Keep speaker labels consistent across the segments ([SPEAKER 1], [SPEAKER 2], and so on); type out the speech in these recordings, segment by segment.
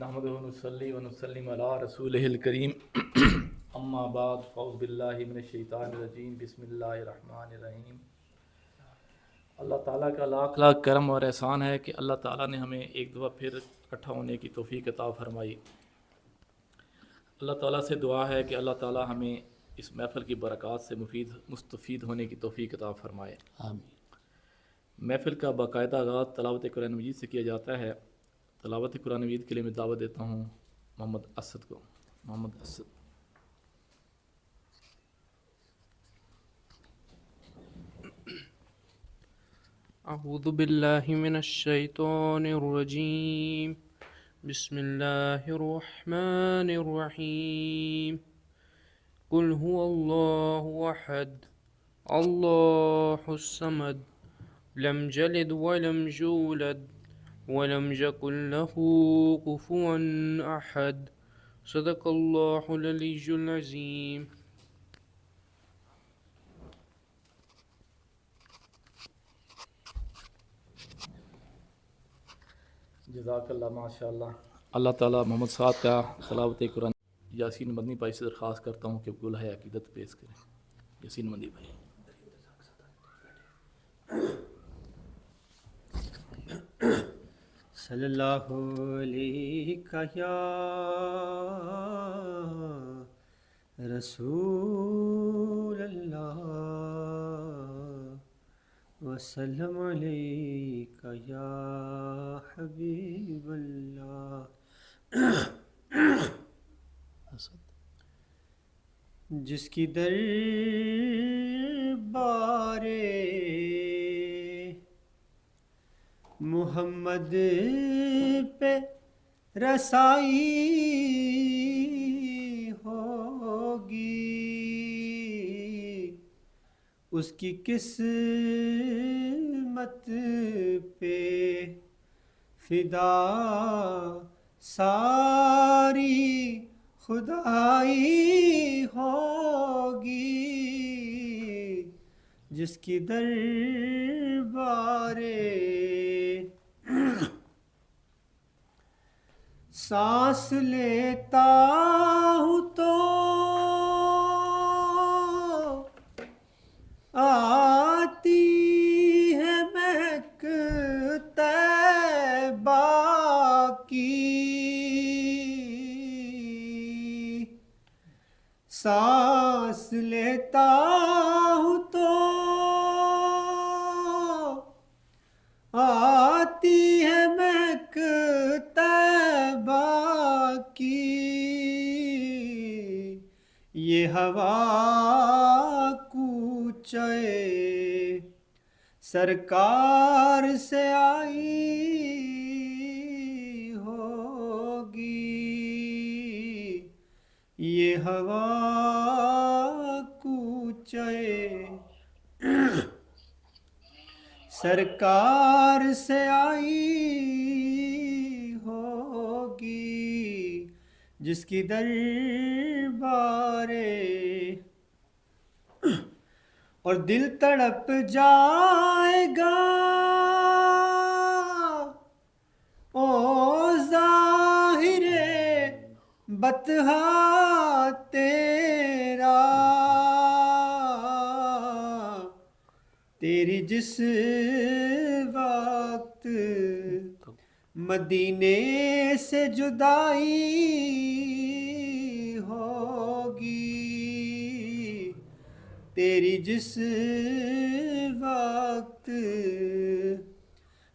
[SPEAKER 1] نحمدہ ونصلی ونسلم علی رسولہ الکریم اما بعد فاعوذ باللہ من الشیطان الرجیم بسم اللہ الرحمن الرحیم۔ اللہ تعالیٰ کا لاکھ لاکھ کرم اور احسان ہے کہ اللہ تعالیٰ نے ہمیں ایک دفعہ پھر اکٹھا ہونے کی توفیق عطا فرمائی۔ اللہ تعالیٰ سے دعا ہے کہ اللہ تعالیٰ ہمیں اس محفل کی برکات سے مستفید ہونے کی توفیق عطا فرمائے،
[SPEAKER 2] آمین۔
[SPEAKER 1] محفل کا باقاعدہ آغاز تلاوت قرآن مجید سے کیا جاتا ہے۔ تلاوت قرآن مجید کے لیے میں دعوت دیتا ہوں محمد اسد کو۔ محمد اسد۔
[SPEAKER 3] اعوذ باللہ من الشیطان الرجیم، بسم اللہ الرحمن الرحیم۔ قل هو اللہ احد اللہ الصمد لم یلد ولم یولد ولم یکن له کفوا احد، صدق اللہ العلی العظیم۔
[SPEAKER 1] جزاک اللہ، ماشاء اللہ۔ اللہ تعالیٰ محمد سعد کا تلاوت قرآن یاسین مدنی بھائی سے درخواست کرتا ہوں کہ گلہ عقیدت پیش کریں۔ یاسین مدنی بھائی۔
[SPEAKER 2] صلی اللہ علیہ یا رسول اللہ وسلم علیک یا حبیب اللہ۔ جس کی دربار محمد پہ رسائی ہوگی، اس کی قسمت پہ فدا ساری خدائی ہوگی۔ جس کی دربار سانس لیتا ہوں تو آتی ہے مہک طیبہ کی، سانس لیتا ہوں تو آتی ہے مہک طیبہ کی، یہ ہوا کوچے سرکار سے آئی ہوگی، یہ ہوا کوچے سرکار سے آئی ہوگی۔ جس کی دربار اور دل تڑپ جائے گا او ظاہر بطحا تیرا، تیری جس وقت مدینے سے جدائی ہوگی، تیری جس وقت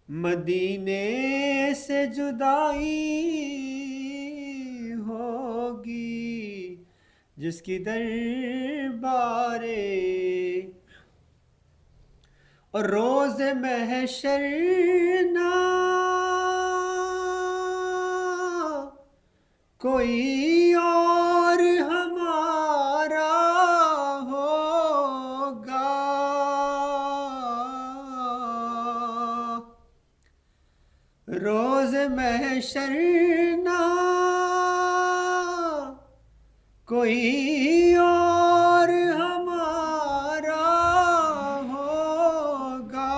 [SPEAKER 2] مدینے سے جدائی ہوگی، جس کی دربار اور روز محشر نہ کوئی اور ہمارا ہوگا، روز محشر نہ کوئی اور ہمارا ہوگا،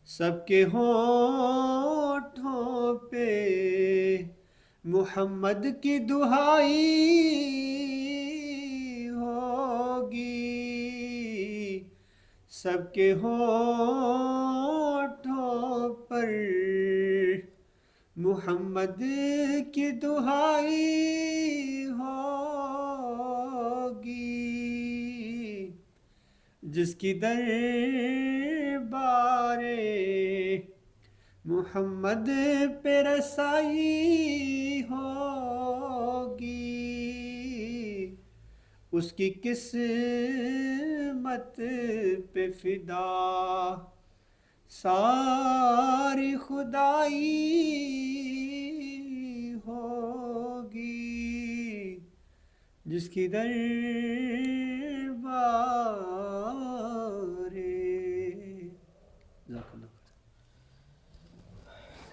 [SPEAKER 2] سب کے ہونٹوں پہ محمد کی دہائی ہوگی، سب کے ہونٹوں پر محمد کی دہائی ہوگی، جس کی دربار محمد پہ رسائی ہوگی، اس کی قسمت پہ فدا ساری خدائی ہوگی، جس کی دربار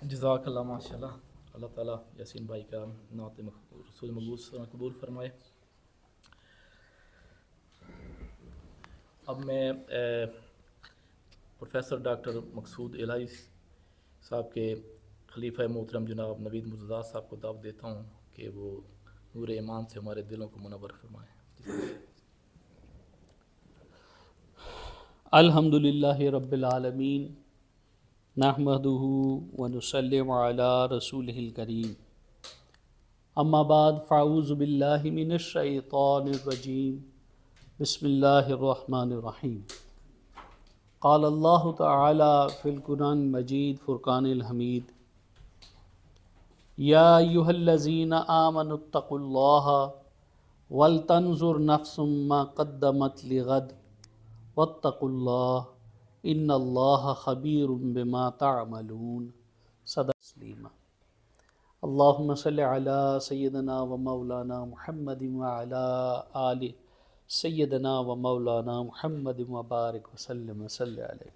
[SPEAKER 1] جزاک اللہ ماشاء اللہ. اللہ تعالیٰ یاسین بھائی کا نعت رسول مقبول قبول فرمائے. اب میں پروفیسر ڈاکٹر مقصود الہی صاحب کے خلیفہ محترم جناب نوید مرتضیٰ صاحب کو دعوت دیتا ہوں کہ وہ نور ایمان سے ہمارے دلوں کو منور فرمائیں.
[SPEAKER 4] الحمدللہ رب العالمین نحمدہ ونصلی علی رسولہ الکریم اما بعد فاعوذ باللہ من الشیطان الرجیم بسم اللہ الرحمن الرحیم. قال اللہ تعالی فی القرآن المجید فرقان الحمید یا ایہا الذین آمنوا اتقوا اللہ ولتنظر نفس ما قدمت لغد واتقوا اللہ ان اللہ خبیر بما تعملون. صدق تسلیما. اللہم صلی علی سیدنا و مولانا محمد وعلی آل سیدنا و مولانا محمد وبارک وسلم صلی علیہ.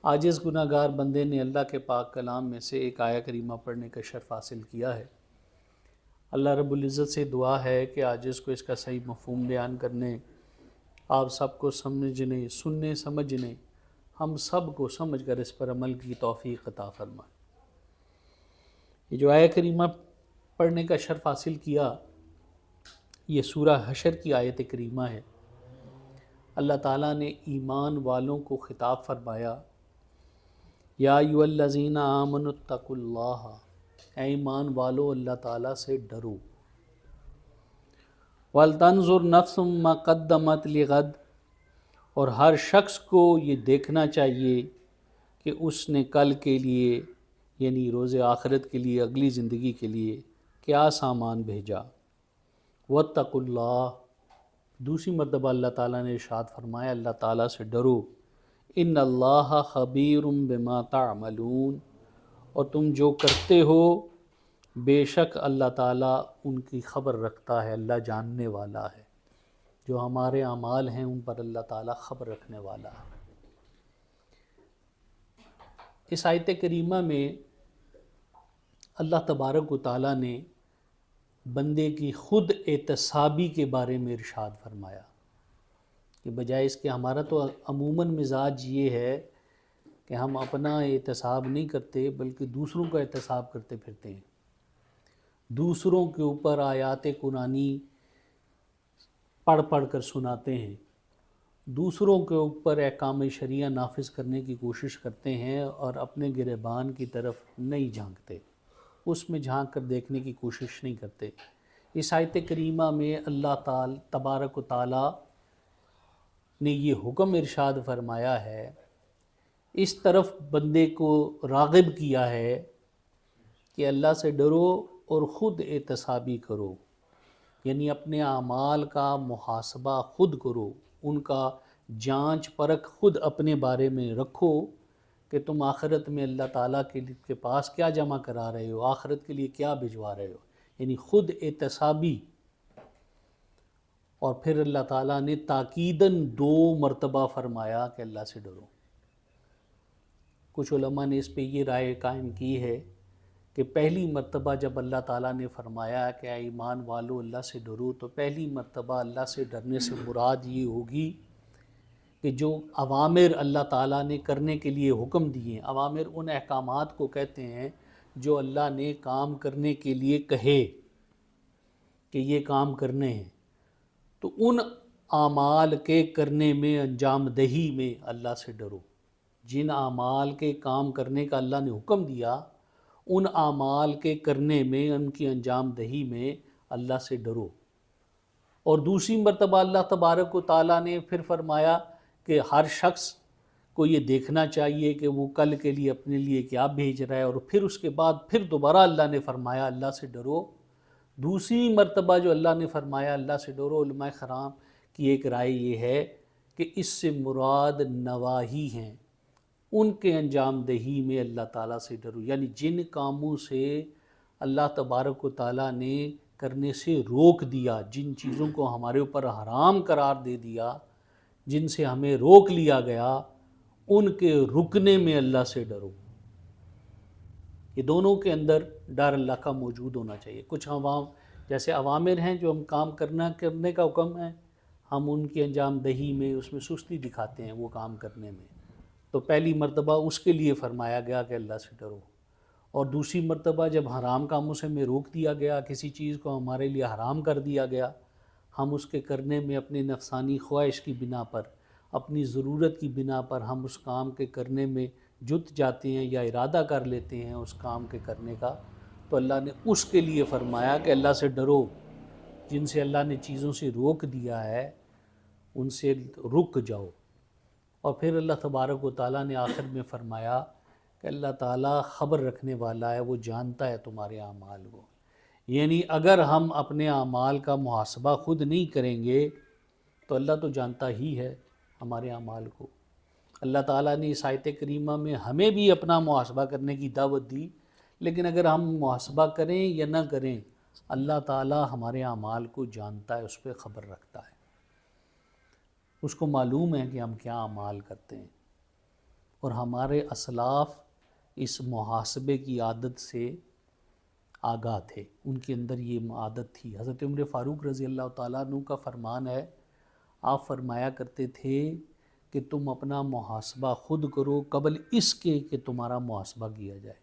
[SPEAKER 4] عاجز گناہ گار بندے نے اللہ کے پاک کلام میں سے ایک آیہ کریمہ پڑھنے کا شرف حاصل کیا ہے. اللہ رب العزت سے دعا ہے کہ عاجز کو اس کا صحیح مفہوم بیان کرنے، آپ سب کو سمجھنے، سننے، سمجھنے، ہم سب کو سمجھ کر اس پر عمل کی توفیق عطا فرمائے. یہ جو آیہ کریمہ پڑھنے کا شرف حاصل کیا، یہ سورہ حشر کی آیت کریمہ ہے. اللہ تعالیٰ نے ایمان والوں کو خطاب فرمایا، یا ایھا الذین آمنوا اتقوا اللہ، اے ایمان والو اللہ تعالیٰ سے ڈرو. وَلْتَنْظُرْ نَفْسٌ مَا قَدَّمَتْ لِغَدٍ، اور ہر شخص کو یہ دیکھنا چاہیے کہ اس نے کل کے لیے یعنی روز آخرت کے لیے، اگلی زندگی کے لیے کیا سامان بھیجا. وَاتَّقُوا اللَّهَ، دوسری مرتبہ اللہ تعالیٰ نے ارشاد فرمایا اللہ تعالیٰ سے ڈرو. ان اللہ خبیر بما تعملون، اور تم جو کرتے ہو بے شک اللہ تعالیٰ ان کی خبر رکھتا ہے، اللہ جاننے والا ہے. جو ہمارے اعمال ہیں ان پر اللہ تعالیٰ خبر رکھنے والا ہے. اس آیت کریمہ میں اللہ تبارک و تعالیٰ نے بندے کی خود احتسابی کے بارے میں ارشاد فرمایا کہ بجائے اس کے ہمارا تو عموماً مزاج یہ ہے کہ ہم اپنا احتساب نہیں کرتے بلکہ دوسروں کا احتساب کرتے پھرتے ہیں. دوسروں کے اوپر آیات قرآنی پڑھ کر سناتے ہیں، دوسروں کے اوپر احکام شریعہ نافذ کرنے کی کوشش کرتے ہیں اور اپنے گریبان کی طرف نہیں جھانکتے، اس میں جھانک کر دیکھنے کی کوشش نہیں کرتے. اس آیت کریمہ میں اللہ تعالی تبارک و تعالی نے یہ حکم ارشاد فرمایا ہے، اس طرف بندے کو راغب کیا ہے کہ اللہ سے ڈرو اور خود احتسابی کرو، یعنی اپنے اعمال کا محاسبہ خود کرو، ان کا جانچ پرکھ خود اپنے بارے میں رکھو کہ تم آخرت میں اللہ تعالیٰ کے پاس کیا جمع کرا رہے ہو، آخرت کے لیے کیا بھجوا رہے ہو، یعنی خود احتسابی. اور پھر اللہ تعالیٰ نے تاکیداً 2 مرتبہ فرمایا کہ اللہ سے ڈرو. کچھ علماء نے اس پہ یہ رائے قائم کی ہے کہ پہلی مرتبہ جب اللہ تعالیٰ نے فرمایا کہ اے ایمان والو اللہ سے ڈرو، تو پہلی مرتبہ اللہ سے ڈرنے سے مراد یہ ہوگی کہ جو اوامر اللہ تعالیٰ نے کرنے کے لیے حکم دیے ہیں، اوامر ان احکامات کو کہتے ہیں جو اللہ نے کام کرنے کے لیے کہے کہ یہ کام کرنے ہیں، تو ان اعمال کے کرنے میں، انجام دہی میں اللہ سے ڈرو۔ جن اعمال کے کام کرنے کا اللہ نے حکم دیا، ان اعمال کے کرنے میں، ان کی انجام دہی میں اللہ سے ڈرو۔ اور دوسری مرتبہ اللہ تبارک و تعالیٰ نے پھر فرمایا کہ ہر شخص کو یہ دیکھنا چاہیے کہ وہ کل کے لیے اپنے لیے کیا بھیج رہا ہے، اور پھر اس کے بعد پھر دوبارہ اللہ نے فرمایا اللہ سے ڈرو۔ دوسری مرتبہ جو اللہ نے فرمایا اللہ سے ڈرو، علماء کرام کی ایک رائے یہ ہے کہ اس سے مراد نواہی ہیں، ان کے انجام دہی میں اللہ تعالیٰ سے ڈرو، یعنی جن کاموں سے اللہ تبارک و تعالیٰ نے کرنے سے روک دیا، جن چیزوں کو ہمارے اوپر حرام قرار دے دیا، جن سے ہمیں روک لیا گیا، ان کے رکنے میں اللہ سے ڈرو۔ یہ دونوں کے اندر ڈر اللہ کا موجود ہونا چاہیے۔ کچھ عوام جیسے اوامر ہیں جو ہم کام کرنے کا حکم ہے، ہم ان کی انجام دہی میں اس میں سستی دکھاتے ہیں وہ کام کرنے میں، تو پہلی مرتبہ اس کے لیے فرمایا گیا کہ اللہ سے ڈرو، اور دوسری مرتبہ جب حرام کاموں سے ہمیں روک دیا گیا، کسی چیز کو ہمارے لیے حرام کر دیا گیا، ہم اس کے کرنے میں اپنی نفسانی خواہش کی بنا پر، اپنی ضرورت کی بنا پر ہم اس کام کے کرنے میں جت جاتے ہیں یا ارادہ کر لیتے ہیں اس کام کے کرنے کا، تو اللہ نے اس کے لیے فرمایا کہ اللہ سے ڈرو۔ جن سے اللہ نے چیزوں سے روک دیا ہے ان سے رک جاؤ۔ اور پھر اللہ تبارک و تعالیٰ نے آخر میں فرمایا کہ اللہ تعالیٰ خبر رکھنے والا ہے، وہ جانتا ہے تمہارے اعمال کو۔ یعنی اگر ہم اپنے اعمال کا محاسبہ خود نہیں کریں گے تو اللہ تو جانتا ہی ہے ہمارے اعمال کو۔ اللہ تعالیٰ نے اس آیت کریمہ میں ہمیں بھی اپنا محاسبہ کرنے کی دعوت دی، لیکن اگر ہم محاسبہ کریں یا نہ کریں، اللہ تعالیٰ ہمارے اعمال کو جانتا ہے، اس پہ خبر رکھتا ہے، اس کو معلوم ہے کہ ہم کیا اعمال کرتے ہیں۔ اور ہمارے اسلاف اس محاسبے کی عادت سے آگاہ تھے، ان کے اندر یہ عادت تھی۔ حضرت عمر فاروق رضی اللہ تعالیٰ عنہ کا فرمان ہے، آپ فرمایا کرتے تھے کہ تم اپنا محاسبہ خود کرو قبل اس کے کہ تمہارا محاسبہ کیا جائے۔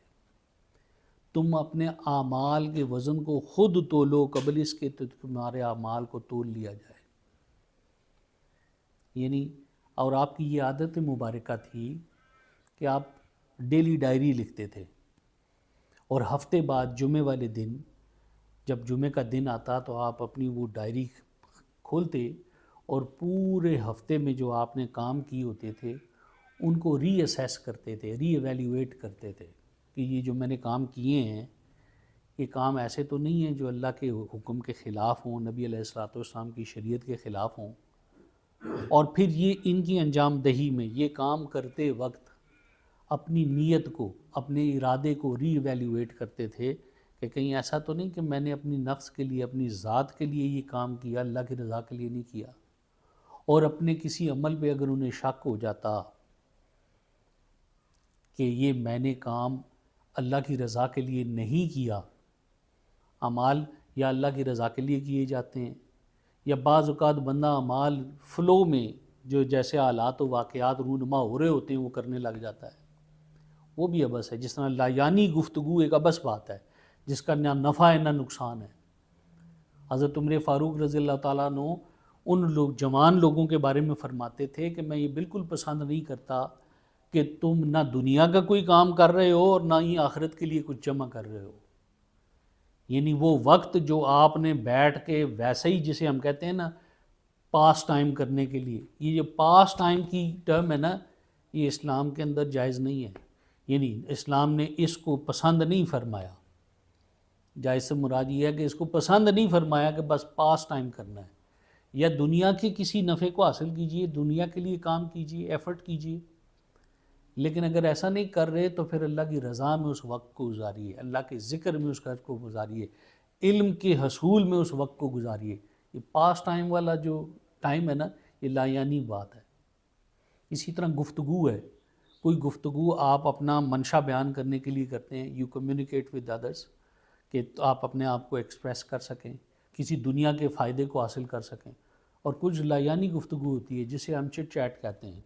[SPEAKER 4] تم اپنے اعمال کے وزن کو خود تولو قبل اس کے تمہارے اعمال کو تول لیا جائے۔ یعنی اور آپ کی یہ عادت مبارکہ تھی کہ آپ ڈیلی ڈائری لکھتے تھے، اور ہفتے بعد جمعے والے دن جب جمعے کا دن آتا تو آپ اپنی وہ ڈائری کھولتے اور پورے ہفتے میں جو آپ نے کام کیے ہوتے تھے ان کو ری اسیس کرتے تھے، ری ایویلیویٹ کرتے تھے کہ یہ جو میں نے کام کیے ہیں یہ کام ایسے تو نہیں ہیں جو اللہ کے حکم کے خلاف ہوں، نبی علیہ الصلوۃ والسلام کی شریعت کے خلاف ہوں۔ اور پھر یہ ان کی انجام دہی میں یہ کام کرتے وقت اپنی نیت کو، اپنے ارادے کو ری ایویلیویٹ کرتے تھے کہ کہیں ایسا تو نہیں کہ میں نے اپنی نفس کے لیے، اپنی ذات کے لیے یہ کام کیا، اللہ کی رضا کے لیے نہیں کیا۔ اور اپنے کسی عمل پہ اگر انہیں شک ہو جاتا کہ یہ میں نے کام اللہ کی رضا کے لیے نہیں کیا، اعمال یا اللہ کی رضا کے لیے کیے جاتے ہیں، یا بعض اوقات بندہ اعمال فلو میں جو جیسے حالات و واقعات رونما ہو رہے ہوتے ہیں وہ کرنے لگ جاتا ہے، وہ بھی عبث ہے۔ جس طرح لایانی گفتگو ایک عبث بات ہے جس کا نہ نفع ہے نہ نقصان ہے۔ حضرت عمر فاروق رضی اللہ تعالیٰ عنہ ان جوان لوگوں کے بارے میں فرماتے تھے کہ میں یہ بالکل پسند نہیں کرتا کہ تم نہ دنیا کا کوئی کام کر رہے ہو اور نہ ہی آخرت کے لیے کچھ جمع کر رہے ہو۔ یعنی وہ وقت جو آپ نے بیٹھ کے ویسے ہی جسے ہم کہتے ہیں نا پاس ٹائم کرنے کے لیے، یہ جو پاس ٹائم کی ٹرم ہے نا، یہ اسلام کے اندر جائز نہیں ہے۔ یعنی اسلام نے اس کو پسند نہیں فرمایا۔ جائز سے مراد یہ ہے کہ اس کو پسند نہیں فرمایا کہ بس پاس ٹائم کرنا ہے، یا دنیا کے کسی نفع کو حاصل کیجئے، دنیا کے لیے کام کیجئے، ایفرٹ کیجئے، لیکن اگر ایسا نہیں کر رہے تو پھر اللہ کی رضا میں اس وقت کو گزاریے، اللہ کے ذکر میں اس وقت کو گزاریے، علم کے حصول میں اس وقت کو گزاریے۔ یہ پاس ٹائم والا جو ٹائم ہے نا، یہ لایانی بات ہے۔ اسی طرح گفتگو ہے، کوئی گفتگو آپ اپنا منشا بیان کرنے کے لیے کرتے ہیں، یو کمیونیکیٹ ود ادرس، کہ آپ اپنے آپ کو ایکسپریس کر سکیں، کسی دنیا کے فائدے کو حاصل کر سکیں، اور کچھ لایانی گفتگو ہوتی ہے جسے ہم چٹ چیٹ کہتے ہیں،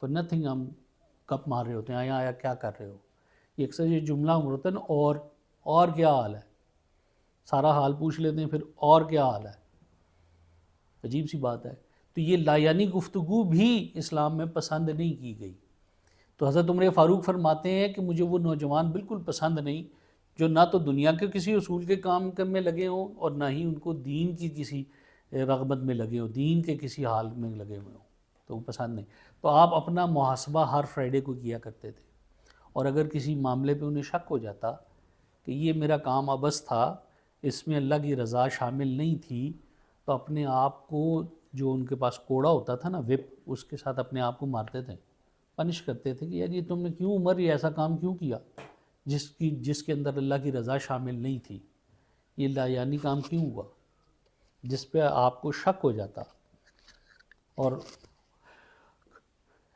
[SPEAKER 4] فور نتھنگ ہم گپ مار رہے ہوتے ہیں، آیا کیا کر رہے ہو، یہ اکثر یہ جملہ ہوتا ہے نا، اور کیا حال ہے، سارا حال پوچھ لیتے ہیں پھر اور کیا حال ہے، عجیب سی بات ہے۔ تو یہ لایانی گفتگو بھی اسلام میں پسند نہیں کی گئی۔ تو حضرت عمر فاروق فرماتے ہیں کہ مجھے وہ نوجوان بالکل پسند نہیں جو نہ تو دنیا کے کسی اصول کے کام میں لگے ہوں اور نہ ہی ان کو دین کی کسی رغبت میں لگے ہوں، دین کے کسی حال میں لگے ہوئے ہوں، تو وہ پسند نہیں۔ تو آپ اپنا محاسبہ ہر فرائیڈے کو کیا کرتے تھے، اور اگر کسی معاملے پہ انہیں شک ہو جاتا کہ یہ میرا کام عبث تھا، اس میں اللہ کی رضا شامل نہیں تھی، تو اپنے آپ کو، جو ان کے پاس کوڑا ہوتا تھا نا، وپ، اس کے ساتھ اپنے آپ کو مارتے تھے، پنش کرتے تھے کہ یار یہ تم نے کیوں عمر یہ ایسا کام کیوں کیا جس کے اندر اللہ کی رضا شامل نہیں تھی، یہ لایانی کام کیوں ہوا، جس پہ آپ کو شک ہو جاتا۔ اور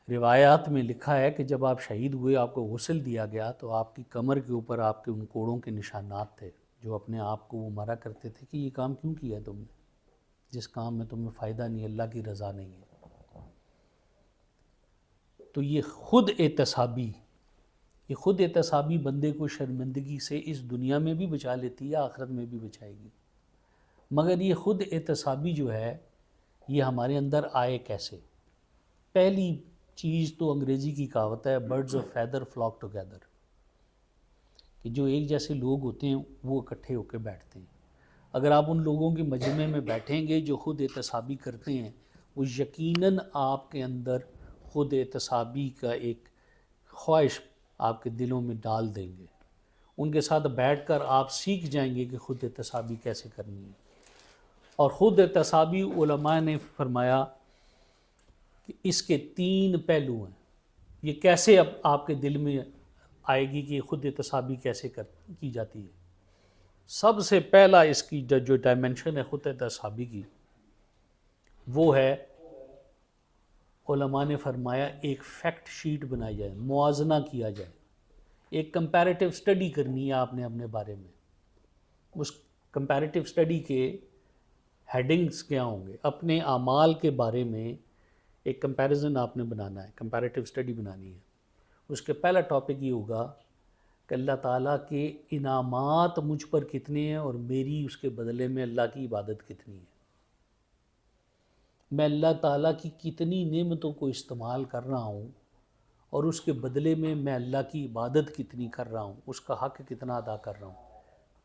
[SPEAKER 4] روایات میں لکھا ہے کہ جب آپ شہید ہوئے، آپ کو غسل دیا گیا، تو آپ کی کمر کے اوپر آپ کے ان کوڑوں کے نشانات تھے، جو اپنے آپ کو وہ مارا کرتے تھے کہ یہ کام کیوں کیا ہے تم نے، جس کام میں تمہیں فائدہ نہیں، اللہ کی رضا نہیں ہے۔ تو یہ خود احتسابی بندے کو شرمندگی سے اس دنیا میں بھی بچا لیتی ہے، آخرت میں بھی بچائے گی۔ مگر یہ خود احتسابی جو ہے، یہ ہمارے اندر آئے کیسے؟ پہلی چیز تو انگریزی کی کہاوت ہے birds of feather flock together, کہ جو ایک جیسے لوگ ہوتے ہیں وہ اکٹھے ہو کے بیٹھتے ہیں۔ اگر آپ ان لوگوں کے مجمع میں بیٹھیں گے جو خود احتسابی کرتے ہیں، وہ یقیناً آپ کے اندر خود احتسابی کا ایک خواہش آپ کے دلوں میں ڈال دیں گے۔ ان کے ساتھ بیٹھ کر آپ سیکھ جائیں گے کہ خود احتسابی کیسے کرنی ہے۔ اور خود احتسابی علماء نے فرمایا کہ اس کے 3 پہلو ہیں۔ یہ کیسے اب آپ کے دل میں آئے گی کہ خود احتسابی کیسے کی جاتی ہے؟ سب سے پہلا اس کی جو ڈائمنشن ہے خود احتسابی کی، وہ ہے، علماء نے فرمایا ایک فیکٹ شیٹ بنائی جائے، موازنہ کیا جائے، ایک کمپیریٹیو سٹڈی کرنی ہے آپ نے اپنے بارے میں۔ اس کمپیریٹیو سٹڈی کے ہیڈنگز کیا ہوں گے؟ اپنے اعمال کے بارے میں ایک کمپیریزن آپ نے بنانا ہے، کمپیریٹیو سٹڈی بنانی ہے۔ اس کے پہلا ٹاپک یہ ہوگا کہ اللہ تعالیٰ کے انعامات مجھ پر کتنے ہیں اور میری اس کے بدلے میں اللہ کی عبادت کتنی ہے۔ میں اللہ تعالیٰ کی کتنی نعمتوں کو استعمال کر رہا ہوں اور اس کے بدلے میں میں اللہ کی عبادت کتنی کر رہا ہوں، اس کا حق کتنا ادا کر رہا ہوں۔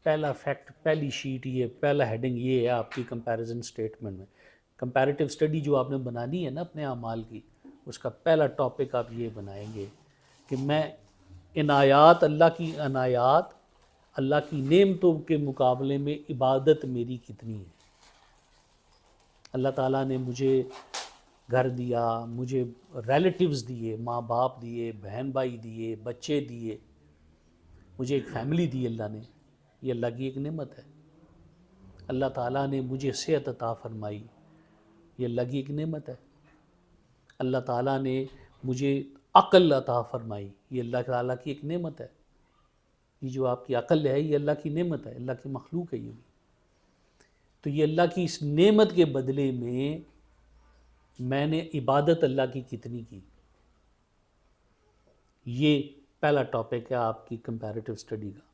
[SPEAKER 4] پہلا فیکٹ، پہلی شیٹ، یہ پہلا ہیڈنگ یہ ہے آپ کی کمپیریزن سٹیٹمنٹ میں۔ کمپیریٹیو سٹڈی جو آپ نے بنانی ہے نا اپنے اعمال کی، اس کا پہلا ٹاپک آپ یہ بنائیں گے کہ میں عنایات، اللہ کی عنایات، اللہ کی نعمتوں کے مقابلے میں عبادت میری کتنی ہے۔ اللہ تعالیٰ نے مجھے گھر دیا، مجھے ریلیٹیوز دیے، ماں باپ دیے، بہن بھائی دیے، بچے دیے، مجھے ایک فیملی دی اللہ نے، یہ اللہ کی ایک نعمت ہے۔ اللہ تعالیٰ نے مجھے صحت عطا فرمائی، یہ اللہ کی ایک نعمت ہے۔ اللہ تعالیٰ نے مجھے عقل عطا فرمائی، یہ اللہ تعالیٰ کی ایک نعمت ہے۔ یہ جو آپ کی عقل ہے یہ اللہ کی نعمت ہے، اللہ کی مخلوق ہے یہ بھی۔ تو یہ اللہ کی اس نعمت کے بدلے میں نے عبادت اللہ کی کتنی کی، یہ پہلا ٹاپک ہے آپ کی کمپیریٹیو سٹڈی کا۔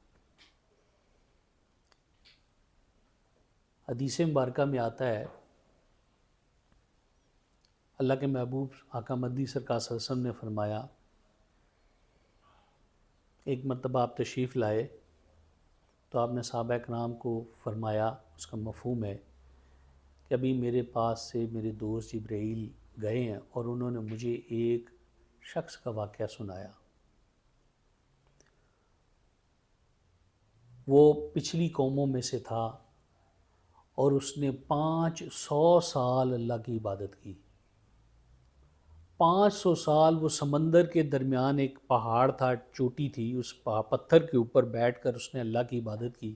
[SPEAKER 4] حدیث مبارکہ میں آتا ہے، اللہ کے محبوب آقا مدنی سرکار صلی اللہ علیہ وسلم نے فرمایا، ایک مرتبہ آپ تشریف لائے تو آپ نے صحابہ کرام کو فرمایا، اس کا مفہوم ہے کہ ابھی میرے پاس سے میرے دوست جبرائیل گئے ہیں اور انہوں نے مجھے ایک شخص کا واقعہ سنایا، وہ پچھلی قوموں میں سے تھا اور اس نے 500 سال اللہ کی عبادت کی۔ 500 سال وہ سمندر کے درمیان ایک پہاڑ تھا، چوٹی تھی، اس پتھر کے اوپر بیٹھ کر اس نے اللہ کی عبادت کی۔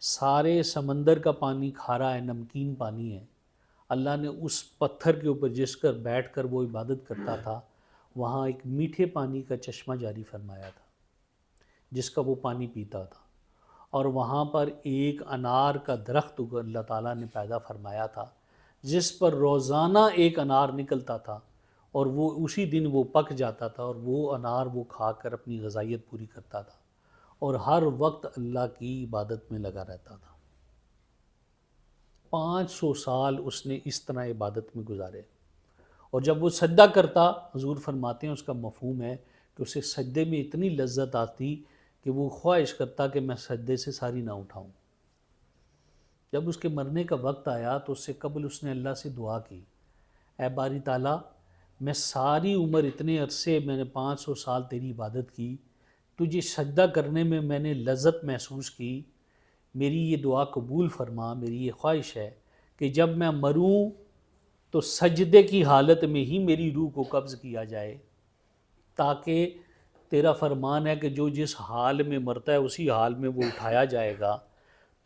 [SPEAKER 4] سارے سمندر کا پانی کھارا ہے، نمکین پانی ہے۔ اللہ نے اس پتھر کے اوپر جس کر بیٹھ کر وہ عبادت کرتا تھا، وہاں ایک میٹھے پانی کا چشمہ جاری فرمایا تھا جس کا وہ پانی پیتا تھا، اور وہاں پر ایک انار کا درخت اللہ تعالیٰ نے پیدا فرمایا تھا جس پر روزانہ ایک انار نکلتا تھا اور وہ اسی دن وہ پک جاتا تھا، اور وہ انار وہ کھا کر اپنی غذائیت پوری کرتا تھا اور ہر وقت اللہ کی عبادت میں لگا رہتا تھا۔ 500 سال اس نے اس طرح عبادت میں گزارے، اور جب وہ سجدہ کرتا، حضور فرماتے ہیں اس کا مفہوم ہے کہ اسے سجدے میں اتنی لذت آتی کہ وہ خواہش کرتا کہ میں سجدے سے ساری نہ اٹھاؤں۔ جب اس کے مرنے کا وقت آیا تو اس سے قبل اس نے اللہ سے دعا کی، اے باری تعالیٰ، میں ساری عمر اتنے عرصے میں نے 500 سال تیری عبادت کی، تجھے سجدہ کرنے میں نے لذت محسوس کی، میری یہ دعا قبول فرما۔ میری یہ خواہش ہے کہ جب میں مروں تو سجدے کی حالت میں ہی میری روح کو قبض کیا جائے، تاکہ تیرا فرمان ہے کہ جو جس حال میں مرتا ہے اسی حال میں وہ اٹھایا جائے گا،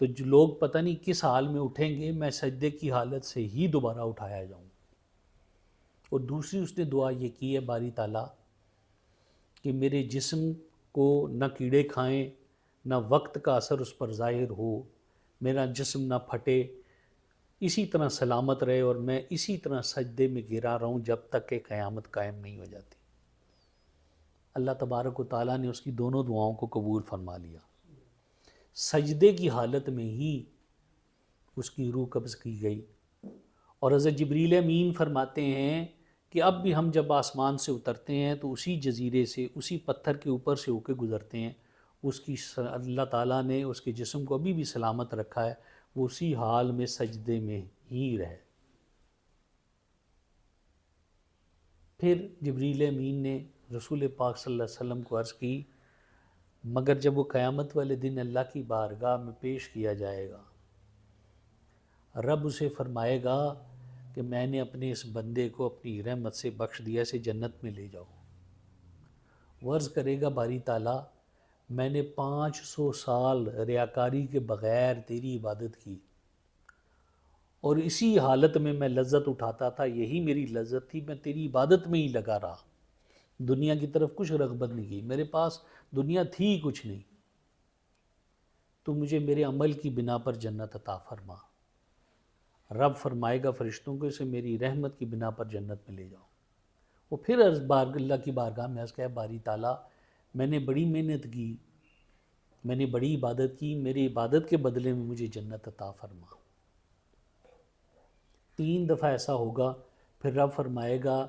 [SPEAKER 4] تو جو لوگ پتہ نہیں کس حال میں اٹھیں گے، میں سجدے کی حالت سے ہی دوبارہ اٹھایا جاؤں۔ اور دوسری اس نے دعا یہ کی ہے، باری تعالیٰ کہ میرے جسم کو نہ کیڑے کھائیں، نہ وقت کا اثر اس پر ظاہر ہو، میرا جسم نہ پھٹے، اسی طرح سلامت رہے، اور میں اسی طرح سجدے میں گرا رہوں جب تک کہ قیامت قائم نہیں ہو جاتی۔ اللہ تبارک و تعالیٰ نے اس کی دونوں دعاؤں کو قبول فرما لیا۔ سجدے کی حالت میں ہی اس کی روح قبض کی گئی، اور حضرت جبریل امین فرماتے ہیں کہ اب بھی ہم جب آسمان سے اترتے ہیں تو اسی جزیرے سے، اسی پتھر کے اوپر سے ہو کے گزرتے ہیں، اس کی اللہ تعالیٰ نے اس کے جسم کو ابھی بھی سلامت رکھا ہے، وہ اسی حال میں سجدے میں ہی رہے۔ پھر جبریل امین نے رسول پاک صلی اللہ علیہ وسلم کو عرض کی، مگر جب وہ قیامت والے دن اللہ کی بارگاہ میں پیش کیا جائے گا، رب اسے فرمائے گا کہ میں نے اپنے اس بندے کو اپنی رحمت سے بخش دیا، اسے جنت میں لے جاؤ۔ وہ عرض کرے گا، باری تعالیٰ، میں نے 500 سال ریاکاری کے بغیر تیری عبادت کی، اور اسی حالت میں لذت اٹھاتا تھا، یہی میری لذت تھی، میں تیری عبادت میں ہی لگا رہا، دنیا کی طرف کچھ رغبت نہیں کی، میرے پاس دنیا تھی کچھ نہیں، تو مجھے میرے عمل کی بنا پر جنت عطا فرما۔ رب فرمائے گا فرشتوں کو، اسے میری رحمت کی بنا پر جنت میں لے جاؤ۔ وہ پھر اللہ کی بارگاہ میں عرض کہے، باری تعالیٰ، میں نے بڑی محنت کی، میں نے بڑی عبادت کی، میری عبادت کے بدلے میں مجھے جنت عطا فرما۔ 3 دفعہ ایسا ہوگا، پھر رب فرمائے گا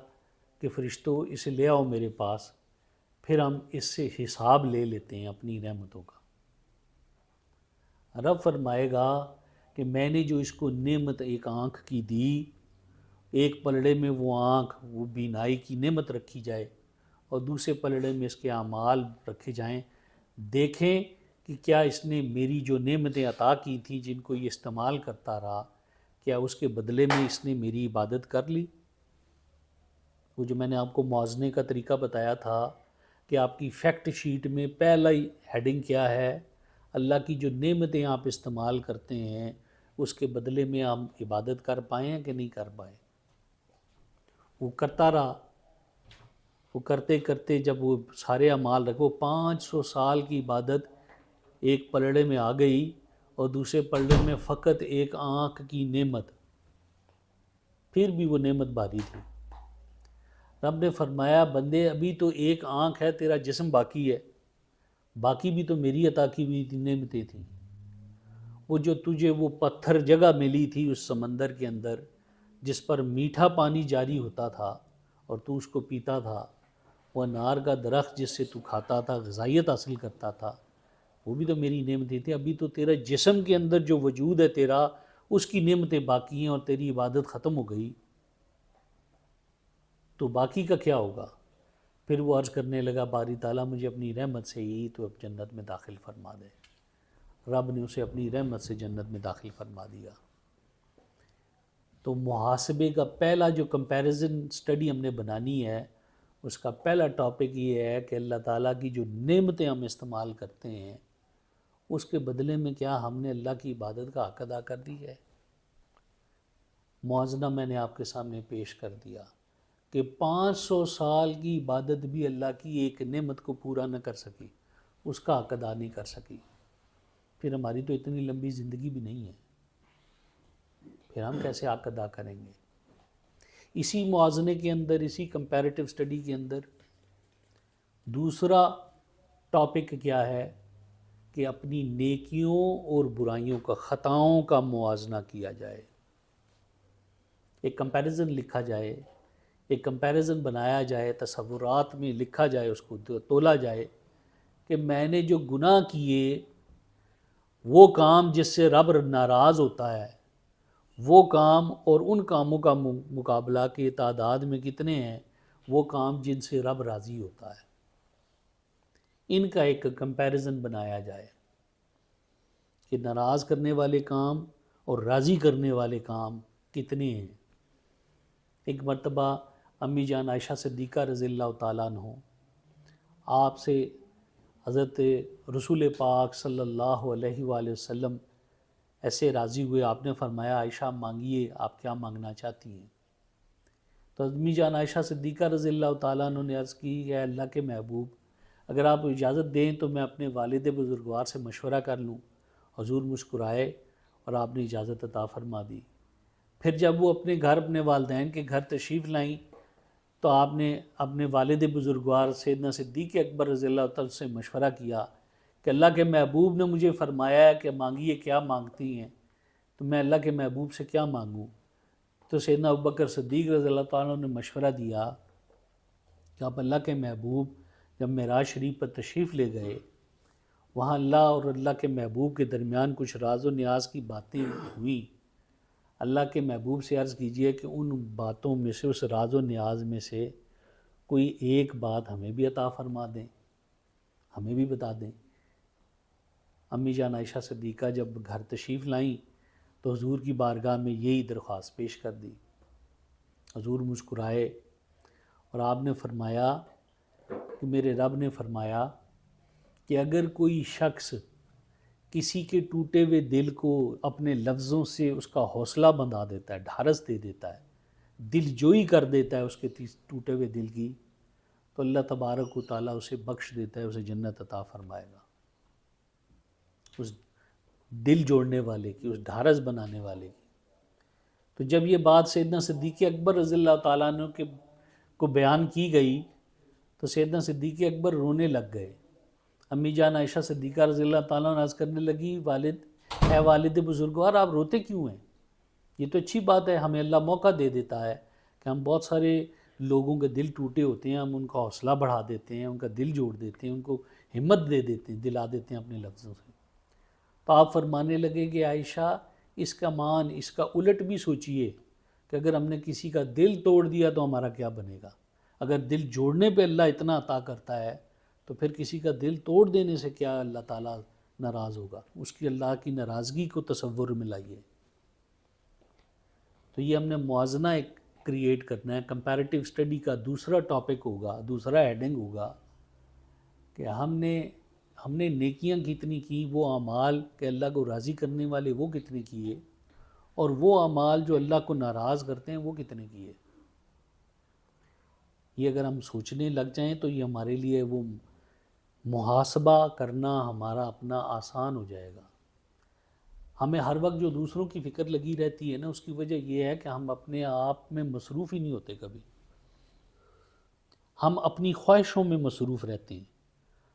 [SPEAKER 4] کہ فرشتوں اسے لے آؤ میرے پاس، پھر ہم اس سے حساب لے لیتے ہیں اپنی رحمتوں کا۔ رب فرمائے گا کہ میں نے جو اس کو نعمت ایک آنکھ کی دی، ایک پلڑے میں وہ آنکھ، وہ بینائی کی نعمت رکھی جائے، اور دوسرے پلڑے میں اس کے اعمال رکھے جائیں، دیکھیں کہ کیا اس نے میری جو نعمتیں عطا کی تھیں جن کو یہ استعمال کرتا رہا، کیا اس کے بدلے میں اس نے میری عبادت کر لی؟ وہ جو میں نے آپ کو موازنے کا طریقہ بتایا تھا کہ آپ کی فیکٹ شیٹ میں پہلا ہی ہیڈنگ کیا ہے، اللہ کی جو نعمتیں آپ استعمال کرتے ہیں اس کے بدلے میں ہم عبادت کر پائے ہیں کہ نہیں کر پائے۔ وہ کرتا رہا، وہ کرتے کرتے جب وہ سارے اعمال رکھو، 500 سال کی عبادت ایک پلڑے میں آ گئی، اور دوسرے پلڑے میں فقط ایک آنکھ کی نعمت، پھر بھی وہ نعمت بھاری تھی۔ رب نے فرمایا، بندے ابھی تو ایک آنکھ ہے، تیرا جسم باقی ہے، باقی بھی تو میری عطا کی ہوئی نعمتیں تھیں۔ وہ جو تجھے وہ پتھر جگہ ملی تھی اس سمندر کے اندر جس پر میٹھا پانی جاری ہوتا تھا اور تو اس کو پیتا تھا، وہ انار کا درخت جس سے تو کھاتا تھا، غذائیت حاصل کرتا تھا، وہ بھی تو میری نعمتیں تھیں۔ ابھی تو تیرا جسم کے اندر جو وجود ہے تیرا، اس کی نعمتیں باقی ہیں، اور تیری عبادت ختم ہو گئی، تو باقی کا کیا ہوگا؟ پھر وہ عرض کرنے لگا، باری تعالیٰ، مجھے اپنی رحمت سے ہی تو اب جنت میں داخل فرما دے۔ رب نے اسے اپنی رحمت سے جنت میں داخل فرما دیا۔ تو محاسبے کا پہلا جو کمپیریزن سٹڈی ہم نے بنانی ہے، اس کا پہلا ٹاپک یہ ہے کہ اللہ تعالیٰ کی جو نعمتیں ہم استعمال کرتے ہیں اس کے بدلے میں کیا ہم نے اللہ کی عبادت کا حق ادا کر دی ہے؟ موازنہ میں نے آپ کے سامنے پیش کر دیا کہ 500 سال کی عبادت بھی اللہ کی ایک نعمت کو پورا نہ کر سکی، اس کا حق ادا نہیں کر سکی، پھر ہماری تو اتنی لمبی زندگی بھی نہیں ہے۔ پھر ہم کیسے حق ادا کریں گے؟ اسی موازنے کے اندر، اسی کمپیریٹیو اسٹڈی کے اندر دوسرا ٹاپک کیا ہے کہ اپنی نیکیوں اور برائیوں کا، خطاؤں کا موازنہ کیا جائے، ایک کمپیریزن لکھا جائے، ایک کمپیریزن بنایا جائے، تصورات میں لکھا جائے، اس کو تولا جائے کہ میں نے جو گناہ کیے، وہ کام جس سے رب ناراض ہوتا ہے، وہ کام اور ان کاموں کا مقابلہ کہ تعداد میں کتنے ہیں وہ کام جن سے رب راضی ہوتا ہے، ان کا ایک کمپیریزن بنایا جائے کہ ناراض کرنے والے کام اور راضی کرنے والے کام کتنے ہیں۔ ایک مرتبہ امی جان عائشہ صدیقہ رضی اللہ تعالیٰ عنہ آپ سے حضرت رسول پاک صلی اللہ علیہ وآلہ وسلم ایسے راضی ہوئے، آپ نے فرمایا عائشہ مانگیے، آپ کیا مانگنا چاہتی ہیں؟ تو امی جان عائشہ صدیقہ رضی اللہ تعالیٰ عنہ نے عرض کی کہ اے اللہ کے محبوب، اگر آپ اجازت دیں تو میں اپنے والد بزرگوار سے مشورہ کر لوں۔ حضور مسکرائے اور آپ نے اجازت عطا فرما دی۔ پھر جب وہ اپنے گھر، اپنے والدین کے گھر تشریف لائیں تو آپ نے اپنے والد بزرگوار سیدنا صدیق اکبر رضی اللہ تعالیٰ سے مشورہ کیا کہ اللہ کے محبوب نے مجھے فرمایا ہے کہ مانگیے، کیا مانگتی ہیں؟ تو میں اللہ کے محبوب سے کیا مانگوں؟ تو سیدنا ابوبکر صدیق رضی اللہ تعالیٰ نے مشورہ دیا کہ آپ اللہ کے محبوب جب معراج شریف پر تشریف لے گئے، وہاں اللہ اور اللہ کے محبوب کے درمیان کچھ راز و نیاز کی باتیں ہوئیں، اللہ کے محبوب سے عرض کیجئے کہ ان باتوں میں سے، اس راز و نیاز میں سے کوئی ایک بات ہمیں بھی عطا فرما دیں، ہمیں بھی بتا دیں۔ امی جان عائشہ صدیقہ جب گھر تشریف لائیں تو حضور کی بارگاہ میں یہی درخواست پیش کر دی۔ حضور مسکرائے اور آپ نے فرمایا کہ میرے رب نے فرمایا کہ اگر کوئی شخص کسی کے ٹوٹے ہوئے دل کو اپنے لفظوں سے اس کا حوصلہ بندھا دیتا ہے، ڈھارس دے دیتا ہے، دل جوئی کر دیتا ہے اس کے ٹوٹے ہوئے دل کی، تو اللہ تبارک و تعالیٰ اسے بخش دیتا ہے، اسے جنت عطا فرمائے گا۔ اس دل جوڑنے والے کی، اس ڈھارس بنانے والے کی۔ تو جب یہ بات سیدنا صدیق اکبر رضی اللہ تعالیٰ عنہ کو بیان کی گئی تو سیدنا صدیق اکبر رونے لگ گئے۔ امی جان عائشہ صدیقہ رضی اللہ تعالیٰ عنہ عرض کرنے لگی، اے والد بزرگوار آپ روتے کیوں ہیں؟ یہ تو اچھی بات ہے، ہمیں اللہ موقع دے دیتا ہے کہ ہم بہت سارے لوگوں کے دل ٹوٹے ہوتے ہیں، ہم ان کا حوصلہ بڑھا دیتے ہیں، ان کا دل جوڑ دیتے ہیں، ان کو ہمت دے دیتے ہیں، دلا دیتے ہیں اپنے لفظوں سے۔ تو آپ فرمانے لگے کہ عائشہ اس کا مان، اس کا الٹ بھی سوچئے کہ اگر ہم نے کسی کا دل توڑ دیا تو ہمارا کیا بنے گا؟ اگر دل جوڑنے پہ اللہ اتنا عطا کرتا ہے تو پھر کسی کا دل توڑ دینے سے کیا اللہ تعالیٰ ناراض ہوگا؟ اس کی اللہ کی ناراضگی کو تصور میں لائیے۔ تو یہ ہم نے موازنہ ایک کریٹ کرنا ہے۔ کمپیریٹیو اسٹڈی کا دوسرا ٹاپک ہوگا، دوسرا ہیڈنگ ہوگا کہ ہم نے نیکیاں کتنی کی، وہ اعمال کہ اللہ کو راضی کرنے والے وہ کتنے کیے، اور وہ اعمال جو اللہ کو ناراض کرتے ہیں وہ کتنے کیے۔ یہ اگر ہم سوچنے لگ جائیں تو یہ ہمارے لیے وہ محاسبہ کرنا ہمارا اپنا آسان ہو جائے گا۔ ہمیں ہر وقت جو دوسروں کی فکر لگی رہتی ہے نا، اس کی وجہ یہ ہے کہ ہم اپنے آپ میں مصروف ہی نہیں ہوتے کبھی۔ ہم اپنی خواہشوں میں مصروف رہتے ہیں،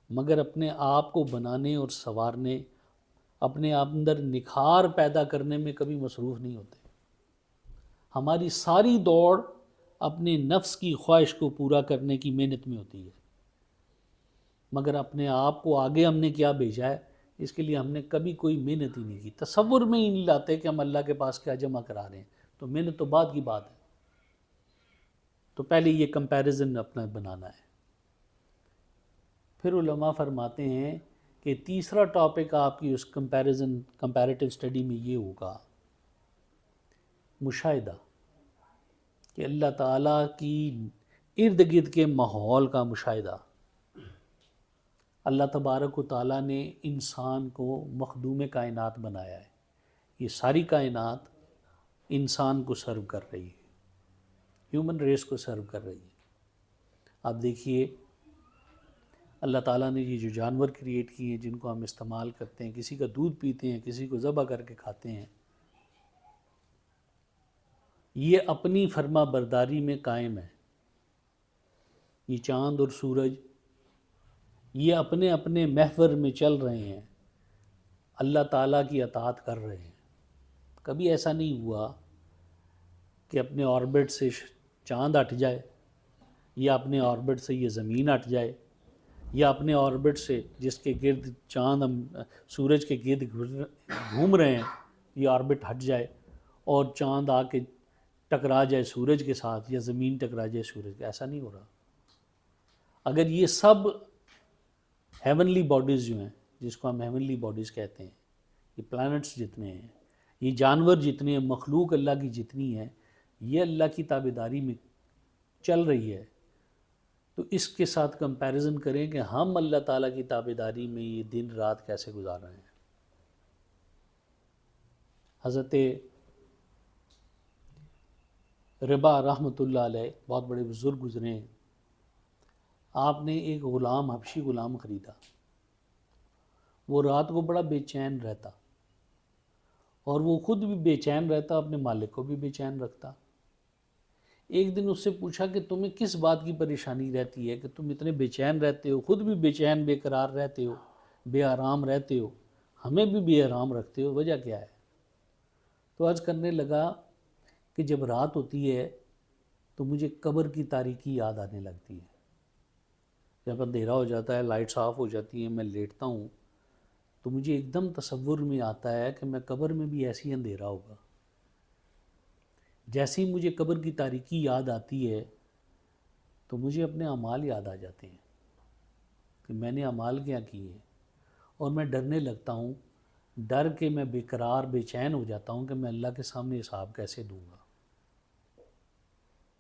[SPEAKER 4] مگر اپنے آپ کو بنانے اور سنوارنے، اپنے اندر نکھار پیدا کرنے میں کبھی مصروف نہیں ہوتے۔ ہماری ساری دوڑ اپنے نفس کی خواہش کو پورا کرنے کی محنت میں ہوتی ہے، مگر اپنے آپ کو آگے ہم نے کیا بھیجا ہے اس کے لیے ہم نے کبھی کوئی محنت ہی نہیں کی۔ تصور میں ہی نہیں لاتے کہ ہم اللہ کے پاس کیا جمع کرا رہے ہیں، تو محنت تو بعد کی بات ہے۔ تو پہلے یہ کمپیریزن اپنا بنانا ہے۔ پھر علماء فرماتے ہیں کہ تیسرا ٹاپک آپ کی اس کمپیریٹیو اسٹڈی میں یہ ہوگا مشاہدہ، کہ اللہ تعالیٰ کی ارد گرد کے ماحول کا مشاہدہ۔ اللہ تبارک و تعالیٰ نے انسان کو مخدوم کائنات بنایا ہے، یہ ساری کائنات انسان کو سرو کر رہی ہے، ہیومن ریس کو سرو کر رہی ہے۔ آپ دیکھیے اللہ تعالیٰ نے یہ جو جانور کریٹ کیے ہیں جن کو ہم استعمال کرتے ہیں، کسی کا دودھ پیتے ہیں، کسی کو ذبح کر کے کھاتے ہیں، یہ اپنی فرما برداری میں قائم ہے، یہ چاند اور سورج یہ اپنے اپنے محور میں چل رہے ہیں، اللہ تعالیٰ کی اطاعت کر رہے ہیں۔ کبھی ایسا نہیں ہوا کہ اپنے آربٹ سے چاند ہٹ جائے، یا اپنے آربٹ سے یہ زمین ہٹ جائے، یا اپنے آربٹ سے جس کے گرد چاند سورج کے گرد گھوم رہے ہیں یہ آربٹ ہٹ جائے اور چاند آ کے ٹکرا جائے سورج کے ساتھ، یا زمین ٹکرا جائے سورج کے۔ ایسا نہیں ہو رہا۔ اگر یہ سب ہیونلی باڈیز جو ہیں، جس کو ہم ہیونلی باڈیز کہتے ہیں، یہ پلانٹس جتنے ہیں، یہ جانور جتنے ہیں، مخلوق اللہ کی جتنی ہے، یہ اللہ کی تابعداری میں چل رہی ہے، تو اس کے ساتھ کمپیریزن کریں کہ ہم اللہ تعالیٰ کی تابعداری میں یہ دن رات کیسے گزار رہے ہیں۔ حضرت ربا رحمۃ اللہ علیہ بہت بڑے بزرگ گزرے ہیں، آپ نے ایک غلام، حبشی غلام خریدا۔ وہ رات کو بڑا بے چین رہتا، اور وہ خود بھی بے چین رہتا، اپنے مالک کو بھی بے چین رکھتا۔ ایک دن اس سے پوچھا کہ تمہیں کس بات کی پریشانی رہتی ہے کہ تم اتنے بے چین رہتے ہو، خود بھی بے چین بے قرار رہتے ہو، بے آرام رہتے ہو، ہمیں بھی بے آرام رکھتے ہو، وجہ کیا ہے؟ تو عرض کرنے لگا کہ جب رات ہوتی ہے تو مجھے قبر کی تاریکی یاد آنے لگتی ہے۔ جب اندھیرا ہو جاتا ہے، لائٹس آف ہو جاتی ہیں، میں لیٹتا ہوں تو مجھے ایک دم تصور میں آتا ہے کہ میں قبر میں بھی ایسی اندھیرا ہوگا۔ جیسے ہی مجھے قبر کی تاریکی یاد آتی ہے تو مجھے اپنے اعمال یاد آ جاتے ہیں کہ میں نے اعمال کیا کیے، اور میں ڈرنے لگتا ہوں، ڈر کے میں بے قرار بے چین ہو جاتا ہوں کہ میں اللہ کے سامنے حساب کیسے دوں گا۔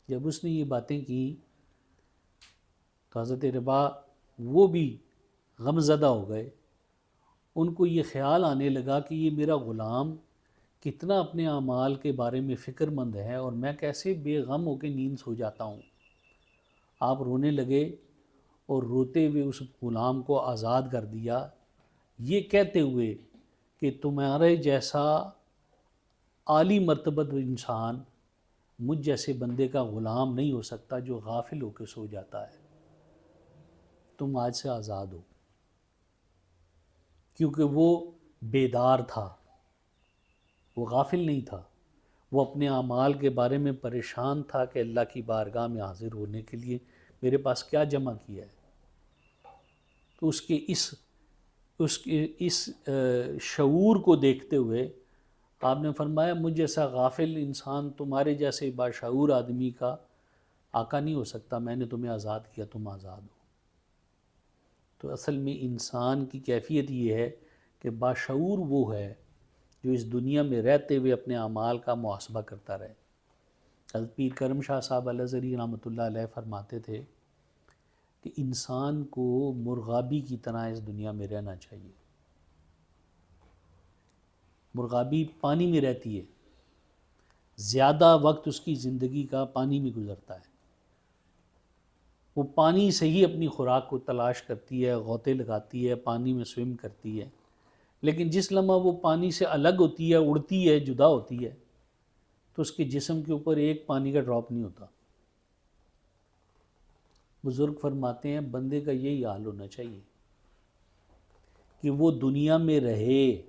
[SPEAKER 4] جب اس نے یہ باتیں کی تو حضرت ربا وہ بھی غم زدہ ہو گئے۔ ان کو یہ خیال آنے لگا کہ یہ میرا غلام کتنا اپنے اعمال کے بارے میں فکر مند ہے، اور میں کیسے بے غم ہو کے نیند سو جاتا ہوں۔ آپ رونے لگے اور روتے ہوئے اس غلام کو آزاد کر دیا، یہ کہتے ہوئے کہ تمہارے جیسا عالی مرتبت انسان مجھ جیسے بندے کا غلام نہیں ہو سکتا جو غافل ہو کے سو جاتا ہے۔ تم آج سے آزاد ہو۔ کیونکہ وہ بیدار تھا، وہ غافل نہیں تھا، وہ اپنے اعمال کے بارے میں پریشان تھا کہ اللہ کی بارگاہ میں حاضر ہونے کے لیے میرے پاس کیا جمع کیا ہے۔ تو اس کے اس شعور کو دیکھتے ہوئے آپ نے فرمایا مجھ جیسا غافل انسان تمہارے جیسے باشعور آدمی کا آقا نہیں ہو سکتا، میں نے تمہیں آزاد کیا، تم آزاد ہو۔ تو اصل میں انسان کی کیفیت یہ ہے کہ باشعور وہ ہے جو اس دنیا میں رہتے ہوئے اپنے اعمال کا محاسبہ کرتا رہے۔ حضرت پیر کرم شاہ صاحب الازہری رحمۃ اللہ علیہ فرماتے تھے کہ انسان کو مرغابی کی طرح اس دنیا میں رہنا چاہیے۔ مرغابی پانی میں رہتی ہے، زیادہ وقت اس کی زندگی کا پانی میں گزرتا ہے، وہ پانی سے ہی اپنی خوراک کو تلاش کرتی ہے، غوطے لگاتی ہے، پانی میں سوئم کرتی ہے، لیکن جس لمحہ وہ پانی سے الگ ہوتی ہے، اڑتی ہے، جدا ہوتی ہے، تو اس کے جسم کے اوپر ایک پانی کا ڈراپ نہیں ہوتا۔ بزرگ فرماتے ہیں بندے کا یہی حال ہونا چاہیے کہ وہ دنیا میں رہے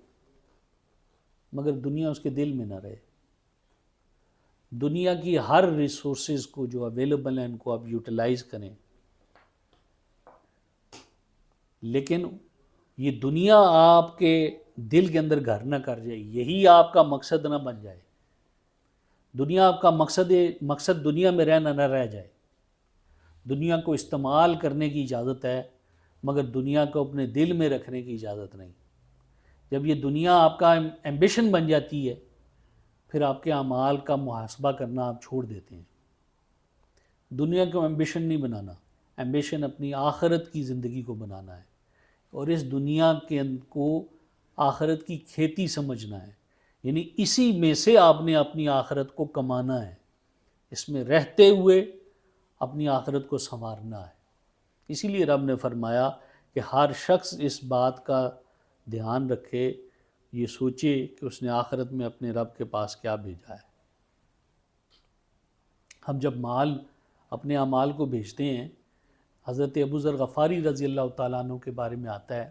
[SPEAKER 4] مگر دنیا اس کے دل میں نہ رہے۔ دنیا کی ہر ریسورسز کو جو اویلیبل ہیں ان کو آپ یوٹیلائز کریں، لیکن یہ دنیا آپ کے دل کے اندر گھر نہ کر جائے، یہی آپ کا مقصد نہ بن جائے۔ دنیا آپ کا مقصد دنیا میں رہنا نہ رہ جائے۔ دنیا کو استعمال کرنے کی اجازت ہے مگر دنیا کو اپنے دل میں رکھنے کی اجازت نہیں۔ جب یہ دنیا آپ کا ایمبیشن بن جاتی ہے پھر آپ کے اعمال کا محاسبہ کرنا آپ چھوڑ دیتے ہیں۔ دنیا کو ایمبیشن نہیں بنانا، ایمبیشن اپنی آخرت کی زندگی کو بنانا ہے، اور اس دنیا کے کو آخرت کی کھیتی سمجھنا ہے، یعنی اسی میں سے آپ نے اپنی آخرت کو کمانا ہے، اس میں رہتے ہوئے اپنی آخرت کو سنوارنا ہے۔ اسی لیے رب نے فرمایا کہ ہر شخص اس بات کا دھیان رکھے، یہ سوچے کہ اس نے آخرت میں اپنے رب کے پاس کیا بھیجا ہے۔ ہم جب مال اپنے اعمال کو بھیجتے ہیں، حضرت ابو ذر غفاری رضی اللہ تعالیٰ عنہ کے بارے میں آتا ہے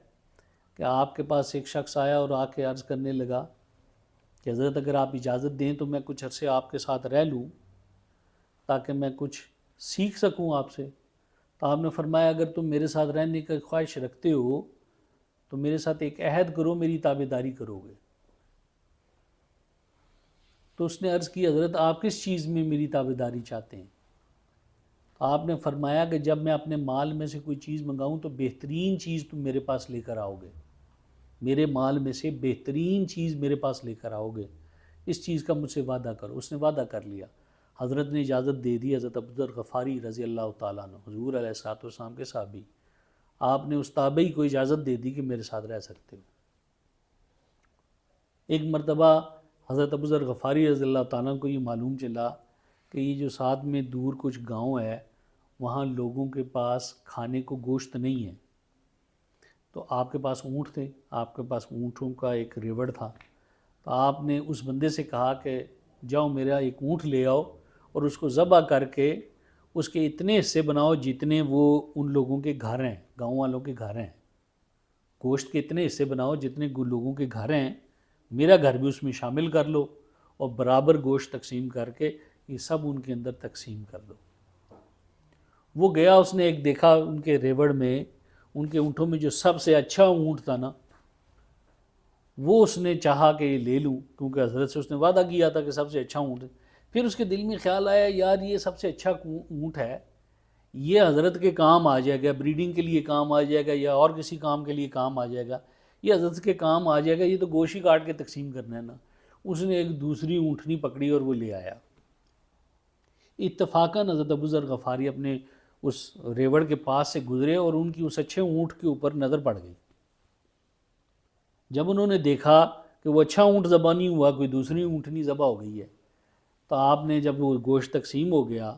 [SPEAKER 4] کہ آپ کے پاس ایک شخص آیا اور آ کے عرض کرنے لگا کہ حضرت اگر آپ اجازت دیں تو میں کچھ عرصے آپ کے ساتھ رہ لوں تاکہ میں کچھ سیکھ سکوں آپ سے. تو آپ نے فرمایا اگر تم میرے ساتھ رہنے کی خواہش رکھتے ہو تو میرے ساتھ ایک عہد کرو، میری تابعداری کرو گے. تو اس نے عرض کی حضرت آپ کس چیز میں میری تابعداری چاہتے ہیں؟ تو آپ نے فرمایا کہ جب میں اپنے مال میں سے کوئی چیز منگاؤں تو بہترین چیز تم میرے پاس لے کر آؤ گے، میرے مال میں سے بہترین چیز میرے پاس لے کر آؤ گے، اس چیز کا مجھ سے وعدہ کرو. اس نے وعدہ کر لیا. حضرت نے اجازت دے دی. حضرت ابو ذر غفاری رضی اللہ تعالیٰ عنہ حضور علیہ الصلوۃ والسلام کے صحابی، آپ نے اس تابعی کو اجازت دے دی کہ میرے ساتھ رہ سکتے ہو. ایک مرتبہ حضرت ابو ذر غفاری رضی اللہ تعالیٰ عنہ کو یہ معلوم چلا کہ یہ جو ساتھ میں دور کچھ گاؤں ہے وہاں لوگوں کے پاس کھانے کو گوشت نہیں ہے. تو آپ کے پاس اونٹ تھے، آپ کے پاس اونٹوں کا ایک ریوڑ تھا. تو آپ نے اس بندے سے کہا کہ جاؤ میرا ایک اونٹ لے آؤ اور اس کو ذبح کر کے اس کے اتنے حصے بناؤ جتنے وہ ان لوگوں کے گھر ہیں، گاؤں والوں کے گھر ہیں. گوشت کے اتنے حصے بناؤ جتنے لوگوں کے گھر ہیں، میرا گھر بھی اس میں شامل کر لو اور برابر گوشت تقسیم کر کے یہ سب ان کے اندر تقسیم کر دو. وہ گیا، اس نے ایک دیکھا ان کے ریوڑ میں، ان کے اونٹوں میں جو سب سے اچھا اونٹ تھا نا، وہ اس نے چاہا کہ یہ لے لوں کیونکہ حضرت سے اس نے وعدہ کیا تھا کہ سب سے اچھا اونٹ ہے. پھر اس کے دل میں خیال آیا یار یہ سب سے اچھا اونٹ ہے، یہ حضرت کے کام آ جائے گا، بریڈنگ کے لیے کام آ جائے گا یا اور کسی کام کے لیے کام آ جائے گا، یہ حضرت کے کام آ جائے گا، یہ تو گوشت کاٹ کے تقسیم کرنا ہے نا. اس نے ایک دوسری اونٹنی پکڑی اور وہ لے آیا. اتفاقاً حضرت ابو ذر غفاری اپنے اس ریوڑ کے پاس سے گزرے اور ان کی اس اچھے اونٹ کے اوپر نظر پڑ گئی. جب انہوں نے دیکھا کہ وہ اچھا اونٹ ذبح نہیں ہوا، کوئی دوسری اونٹنی ذبح ہو گئی ہے، تو آپ نے جب وہ گوشت تقسیم ہو گیا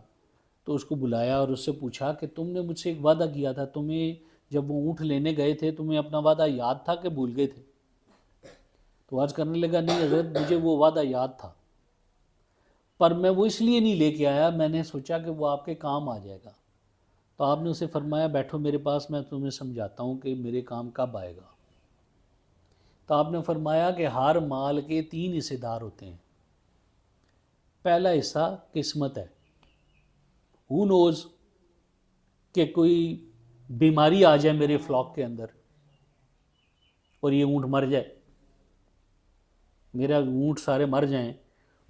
[SPEAKER 4] تو اس کو بلایا اور اس سے پوچھا کہ تم نے مجھ سے ایک وعدہ کیا تھا، تمہیں جب وہ اونٹ لینے گئے تھے تمہیں اپنا وعدہ یاد تھا کہ بھول گئے تھے؟ تو عرض کرنے لگا نہیں حضرت مجھے وہ وعدہ یاد تھا، پر میں وہ اس لیے نہیں لے کے آیا، میں نے سوچا کہ وہ آپ کے کام آ جائے گا. تو آپ نے اسے فرمایا بیٹھو میرے پاس، میں تمہیں سمجھاتا ہوں کہ میرے کام کب آئے گا. تو آپ نے فرمایا کہ ہر مال کے 3 حصے دار ہوتے ہیں. پہلا حصہ قسمت ہے. ہو نوز کہ کوئی بیماری آ جائے میرے فلاک کے اندر اور یہ اونٹ مر جائے، میرا اونٹ سارے مر جائیں،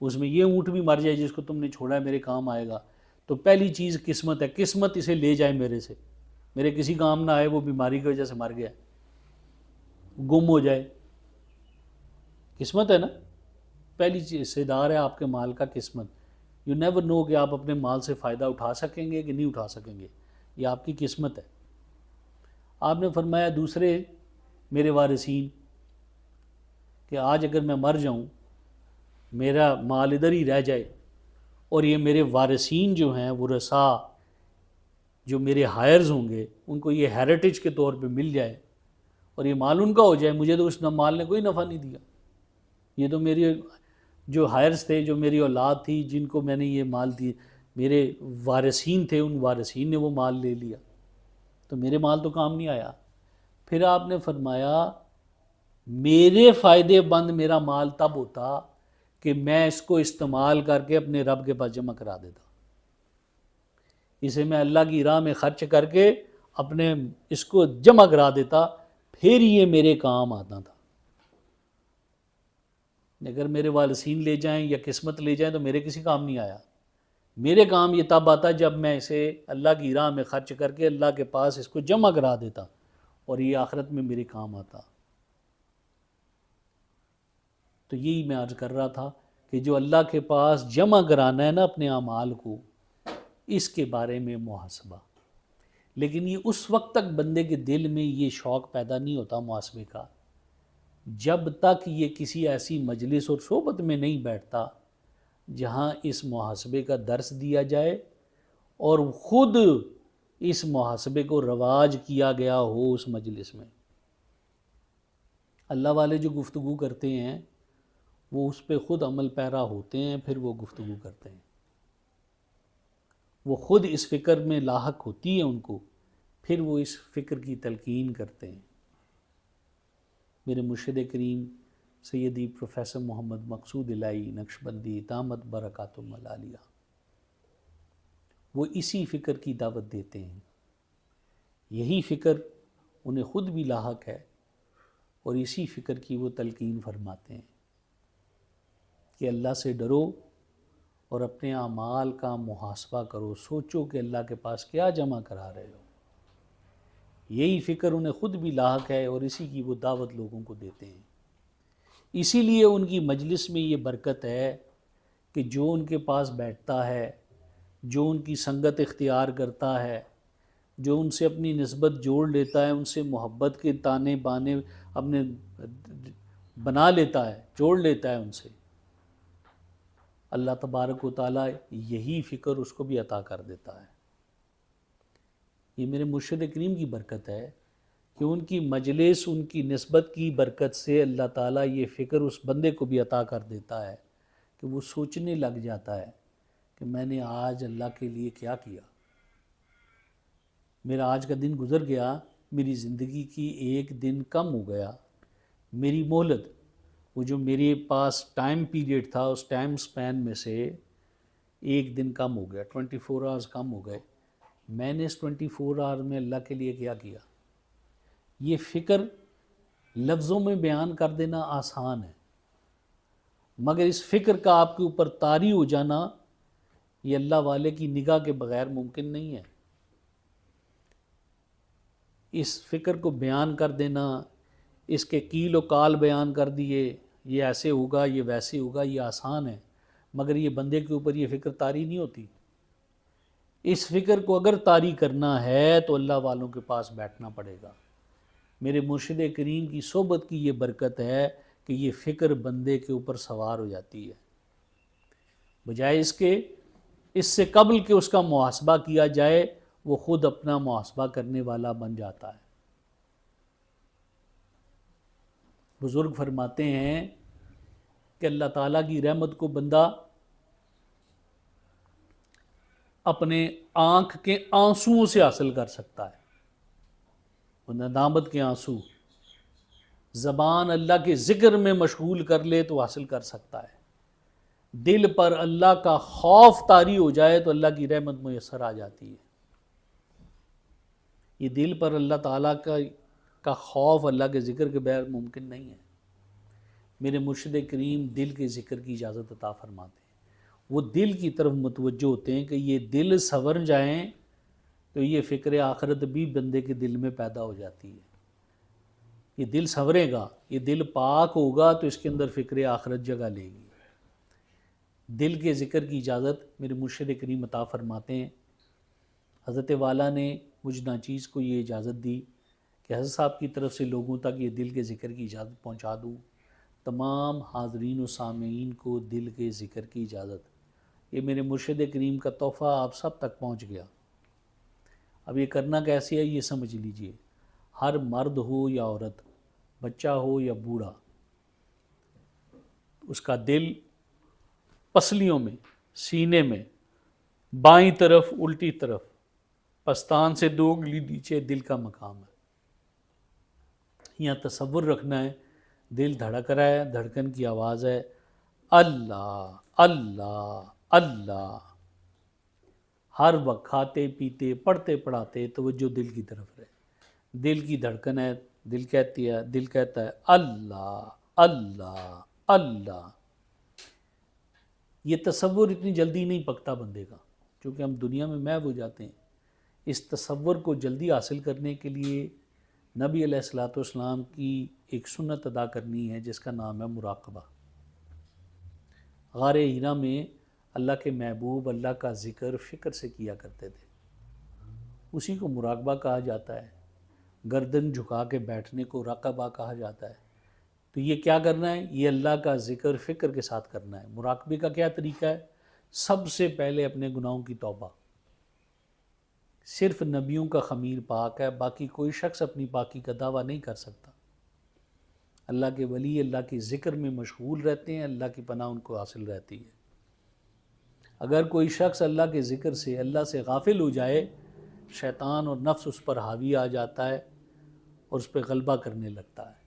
[SPEAKER 4] اس میں یہ اونٹ بھی مر جائے جس کو تم نے چھوڑا ہے، میرے کام آئے گا. تو پہلی چیز قسمت ہے، قسمت اسے لے جائے میرے سے، میرے کسی کام نہ آئے، وہ بیماری کی وجہ سے مر گیا، گم ہو جائے. قسمت ہے نا، پہلی چیز حصے دار ہے آپ کے مال کا قسمت. یو نیور نو کہ آپ اپنے مال سے فائدہ اٹھا سکیں گے کہ نہیں اٹھا سکیں گے، یہ آپ کی قسمت ہے. آپ نے فرمایا دوسرے میرے وارثین کہ آج اگر میں مر جاؤں، میرا مال ادھر ہی رہ جائے اور یہ میرے وارثین جو ہیں وہ رسا جو میرے ہائرز ہوں گے ان کو یہ ہیریٹیج کے طور پہ مل جائے اور یہ مال ان کا ہو جائے، مجھے تو اس مال نے کوئی نفع نہیں دیا، یہ تو میری جو ہائرز تھے، جو میری اولاد تھی، جن کو میں نے یہ مال دی، میرے وارثین تھے، ان وارثین نے وہ مال لے لیا، تو میرے مال تو کام نہیں آیا. پھر آپ نے فرمایا میرے فائدے مند میرا مال تب ہوتا کہ میں اس کو استعمال کر کے اپنے رب کے پاس جمع کرا دیتا، اسے میں اللہ کی راہ میں خرچ کر کے اپنے اس کو جمع کرا دیتا، پھر یہ میرے کام آتا تھا. اگر میرے وارثین لے جائیں یا قسمت لے جائیں تو میرے کسی کام نہیں آیا. میرے کام یہ تب آتا جب میں اسے اللہ کی راہ میں خرچ کر کے اللہ کے پاس اس کو جمع کرا دیتا اور یہ آخرت میں میرے کام آتا. تو یہی میں عرض کر رہا تھا کہ جو اللہ کے پاس جمع کرانا ہے نا اپنے اعمال کو، اس کے بارے میں محاسبہ. لیکن یہ اس وقت تک بندے کے دل میں یہ شوق پیدا نہیں ہوتا محاسبے کا جب تک یہ کسی ایسی مجلس اور صحبت میں نہیں بیٹھتا جہاں اس محاسبے کا درس دیا جائے اور خود اس محاسبے کو رواج کیا گیا ہو اس مجلس میں. اللہ والے جو گفتگو کرتے ہیں وہ اس پہ خود عمل پیرا ہوتے ہیں، پھر وہ گفتگو کرتے ہیں. وہ خود اس فکر میں لاحق ہوتی ہے ان کو، پھر وہ اس فکر کی تلقین کرتے ہیں۔ میرے مرشد کریم سیدی پروفیسر محمد مقصود الہی نقشبندی دامت برکاتہم العالیہ، وہ اسی فکر کی دعوت دیتے ہیں۔ یہی فکر انہیں خود بھی لاحق ہے، اور اسی فکر کی وہ تلقین فرماتے ہیں کہ اللہ سے ڈرو اور اپنے اعمال کا محاسبہ کرو، سوچو کہ اللہ کے پاس کیا جمع کرا رہے ہو۔ یہی فکر انہیں خود بھی لاحق ہے، اور اسی کی وہ دعوت لوگوں کو دیتے ہیں۔ اسی لیے ان کی مجلس میں یہ برکت ہے کہ جو ان کے پاس بیٹھتا ہے، جو ان کی سنگت اختیار کرتا ہے، جو ان سے اپنی نسبت جوڑ لیتا ہے، ان سے محبت کے تانے بانے اپنے بنا لیتا ہے، جوڑ لیتا ہے ان سے، اللہ تبارک و تعالیٰ یہی فکر اس کو بھی عطا کر دیتا ہے۔ یہ میرے مرشد کریم کی برکت ہے کہ ان کی مجلس، ان کی نسبت کی برکت سے اللہ تعالیٰ یہ فکر اس بندے کو بھی عطا کر دیتا ہے کہ وہ سوچنے لگ جاتا ہے کہ میں نے آج اللہ کے لیے کیا کیا، میرا آج کا دن گزر گیا، میری زندگی کی ایک دن کم ہو گیا، میری مہلت، وہ جو میرے پاس ٹائم پیریڈ تھا اس ٹائم سپین میں سے ایک دن کم ہو گیا، 24 آورز کم ہو گئے، میں نے اس 24 آور میں اللہ کے لیے کیا کیا۔ یہ فکر لفظوں میں بیان کر دینا آسان ہے، مگر اس فکر کا آپ کے اوپر طاری ہو جانا یہ اللہ والے کی نگاہ کے بغیر ممکن نہیں ہے۔ اس فکر کو بیان کر دینا، اس کے کیل و کال بیان کر دیے، یہ ایسے ہوگا، یہ ویسے ہوگا، یہ آسان ہے، مگر یہ بندے کے اوپر یہ فکر طاری نہیں ہوتی۔ اس فکر کو اگر طاری کرنا ہے تو اللہ والوں کے پاس بیٹھنا پڑے گا۔ میرے مرشد کریم کی صحبت کی یہ برکت ہے کہ یہ فکر بندے کے اوپر سوار ہو جاتی ہے، بجائے اس کے اس سے قبل کہ اس کا محاسبہ کیا جائے وہ خود اپنا محاسبہ کرنے والا بن جاتا ہے۔ بزرگ فرماتے ہیں کہ اللہ تعالیٰ کی رحمت کو بندہ اپنے آنکھ کے آنسوؤں سے حاصل کر سکتا ہے، وہ ندامت کے آنسو، زبان اللہ کے ذکر میں مشغول کر لے تو حاصل کر سکتا ہے، دل پر اللہ کا خوف طاری ہو جائے تو اللہ کی رحمت میسر آ جاتی ہے۔ یہ دل پر اللہ تعالیٰ کا خوف اللہ کے ذکر کے بغیر ممکن نہیں ہے۔ میرے مرشد کریم دل کے ذکر کی اجازت عطا فرماتے ہیں، وہ دل کی طرف متوجہ ہوتے ہیں کہ یہ دل سنور جائیں تو یہ فکر آخرت بھی بندے کے دل میں پیدا ہو جاتی ہے۔ یہ دل سنورے گا، یہ دل پاک ہوگا تو اس کے اندر فکر آخرت جگہ لے گی۔ دل کے ذکر کی اجازت میرے مرشد کریم عطا فرماتے ہیں۔ حضرت والا نے مجھ ناچیز کو یہ اجازت دی کہ حضرت صاحب کی طرف سے لوگوں تک یہ دل کے ذکر کی اجازت پہنچا دوں۔ تمام حاضرین و سامعین کو دل کے ذکر کی اجازت، یہ میرے مرشد کریم کا تحفہ آپ سب تک پہنچ گیا۔ اب یہ کرنا کیسے ہے یہ سمجھ لیجئے۔ ہر مرد ہو یا عورت، بچہ ہو یا بوڑھا، اس کا دل پسلیوں میں، سینے میں، بائیں طرف الٹی طرف، پستان سے 2 انگلی نیچے دل کا مقام ہے۔ یہاں تصور رکھنا ہے، دل دھڑک رہا ہے، دھڑکن کی آواز ہے اللہ اللہ اللہ۔ ہر وقت کھاتے پیتے پڑھتے پڑھاتے توجہ دل کی طرف رہے، دل کی دھڑکن ہے، دل کہتا ہے اللہ اللہ اللہ۔ یہ تصور اتنی جلدی نہیں پکتا بندے کا، چونکہ ہم دنیا میں محو ہو جاتے ہیں۔ اس تصور کو جلدی حاصل کرنے کے لیے نبی علیہ الصلوۃ والسلام کی ایک سنت ادا کرنی ہے جس کا نام ہے مراقبہ۔ غار ہیرا میں اللہ کے محبوب اللہ کا ذکر فکر سے کیا کرتے تھے، اسی کو مراقبہ کہا جاتا ہے۔ گردن جھکا کے بیٹھنے کو راقبہ کہا جاتا ہے۔ تو یہ کیا کرنا ہے؟ یہ اللہ کا ذکر فکر کے ساتھ کرنا ہے۔ مراقبے کا کیا طریقہ ہے؟ سب سے پہلے اپنے گناہوں کی توبہ۔ صرف نبیوں کا خمیر پاک ہے، باقی کوئی شخص اپنی پاکی کا دعویٰ نہیں کر سکتا۔ اللہ کے ولی اللہ کے ذکر میں مشغول رہتے ہیں، اللہ کی پناہ ان کو حاصل رہتی ہے۔ اگر کوئی شخص اللہ کے ذکر سے اللہ سے غافل ہو جائے، شیطان اور نفس اس پر حاوی آ جاتا ہے اور اس پہ غلبہ کرنے لگتا ہے۔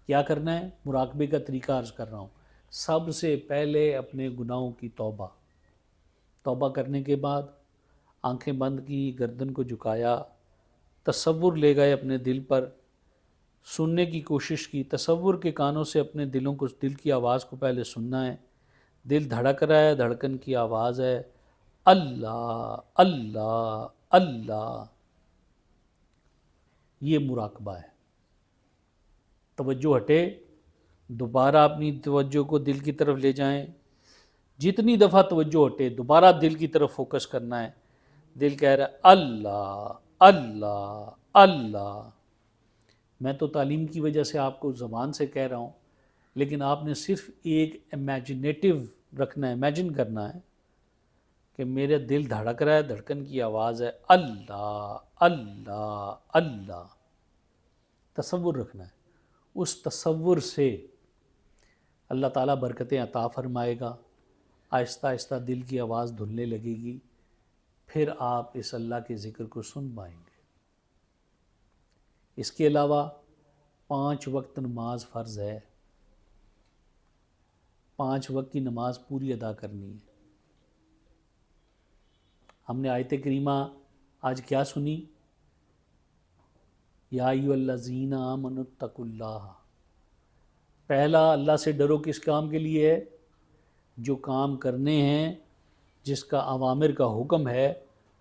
[SPEAKER 4] کیا کرنا ہے؟ مراقبے کا طریقہ عرض کر رہا ہوں۔ سب سے پہلے اپنے گناہوں کی توبہ کرنے کے بعد آنکھیں بند کی، گردن کو جھکایا، تصور لے گئے اپنے دل پر، سننے کی کوشش کی، تصور کے کانوں سے اپنے دل کی آواز کو پہلے سننا ہے۔ دل دھڑک رہا ہے، دھڑکن کی آواز ہے اللہ اللہ اللہ، یہ مراقبہ ہے۔ توجہ ہٹے، دوبارہ اپنی توجہ کو دل کی طرف لے جائیں۔ جتنی دفعہ توجہ ہٹے دوبارہ دل کی طرف فوکس کرنا ہے۔ دل کہہ رہا ہے اللہ اللہ اللہ۔ میں تو تعلیم کی وجہ سے آپ کو زبان سے کہہ رہا ہوں، لیکن آپ نے صرف ایک امیجنیٹو رکھنا ہے، امیجن کرنا ہے کہ میرا دل دھڑک رہا ہے، دھڑکن کی آواز ہے اللہ اللہ اللہ۔ تصور رکھنا ہے، اس تصور سے اللہ تعالیٰ برکتیں عطا فرمائے گا، آہستہ آہستہ دل کی آواز دھلنے لگے گی، پھر آپ اس اللہ کے ذکر کو سن پائیں گے۔ اس کے علاوہ 5 وقت نماز فرض ہے، 5 وقت کی نماز پوری ادا کرنی ہے۔ ہم نے آیت کریمہ آج کیا سنی؟ یا ایھا الذین آمنوا اتقوا اللہ۔ پہلا اللہ سے ڈرو کس کام کے لیے ہے؟ جو کام کرنے ہیں، جس کا اوامر کا حکم ہے،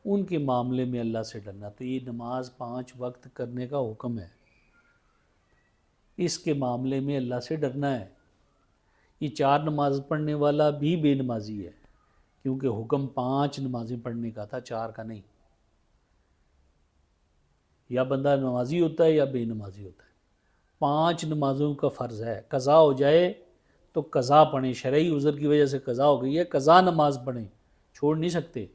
[SPEAKER 4] ان کے معاملے میں اللہ سے ڈرنا۔ تو یہ نماز 5 وقت کرنے کا حکم ہے، اس کے معاملے میں اللہ سے ڈرنا ہے۔ یہ 4 نماز پڑھنے والا بھی بے نمازی ہے، کیونکہ حکم 5 نمازیں پڑھنے کا تھا، 4 کا نہیں۔ یا بندہ نمازی ہوتا ہے یا بے نمازی ہوتا ہے۔ 5 نمازوں کا فرض ہے۔ قضا ہو جائے تو قضا پڑھیں، شرعی عذر کی وجہ سے قضا ہو گئی ہے، قضا نماز پڑھیں، چھوڑ نہیں سکتے۔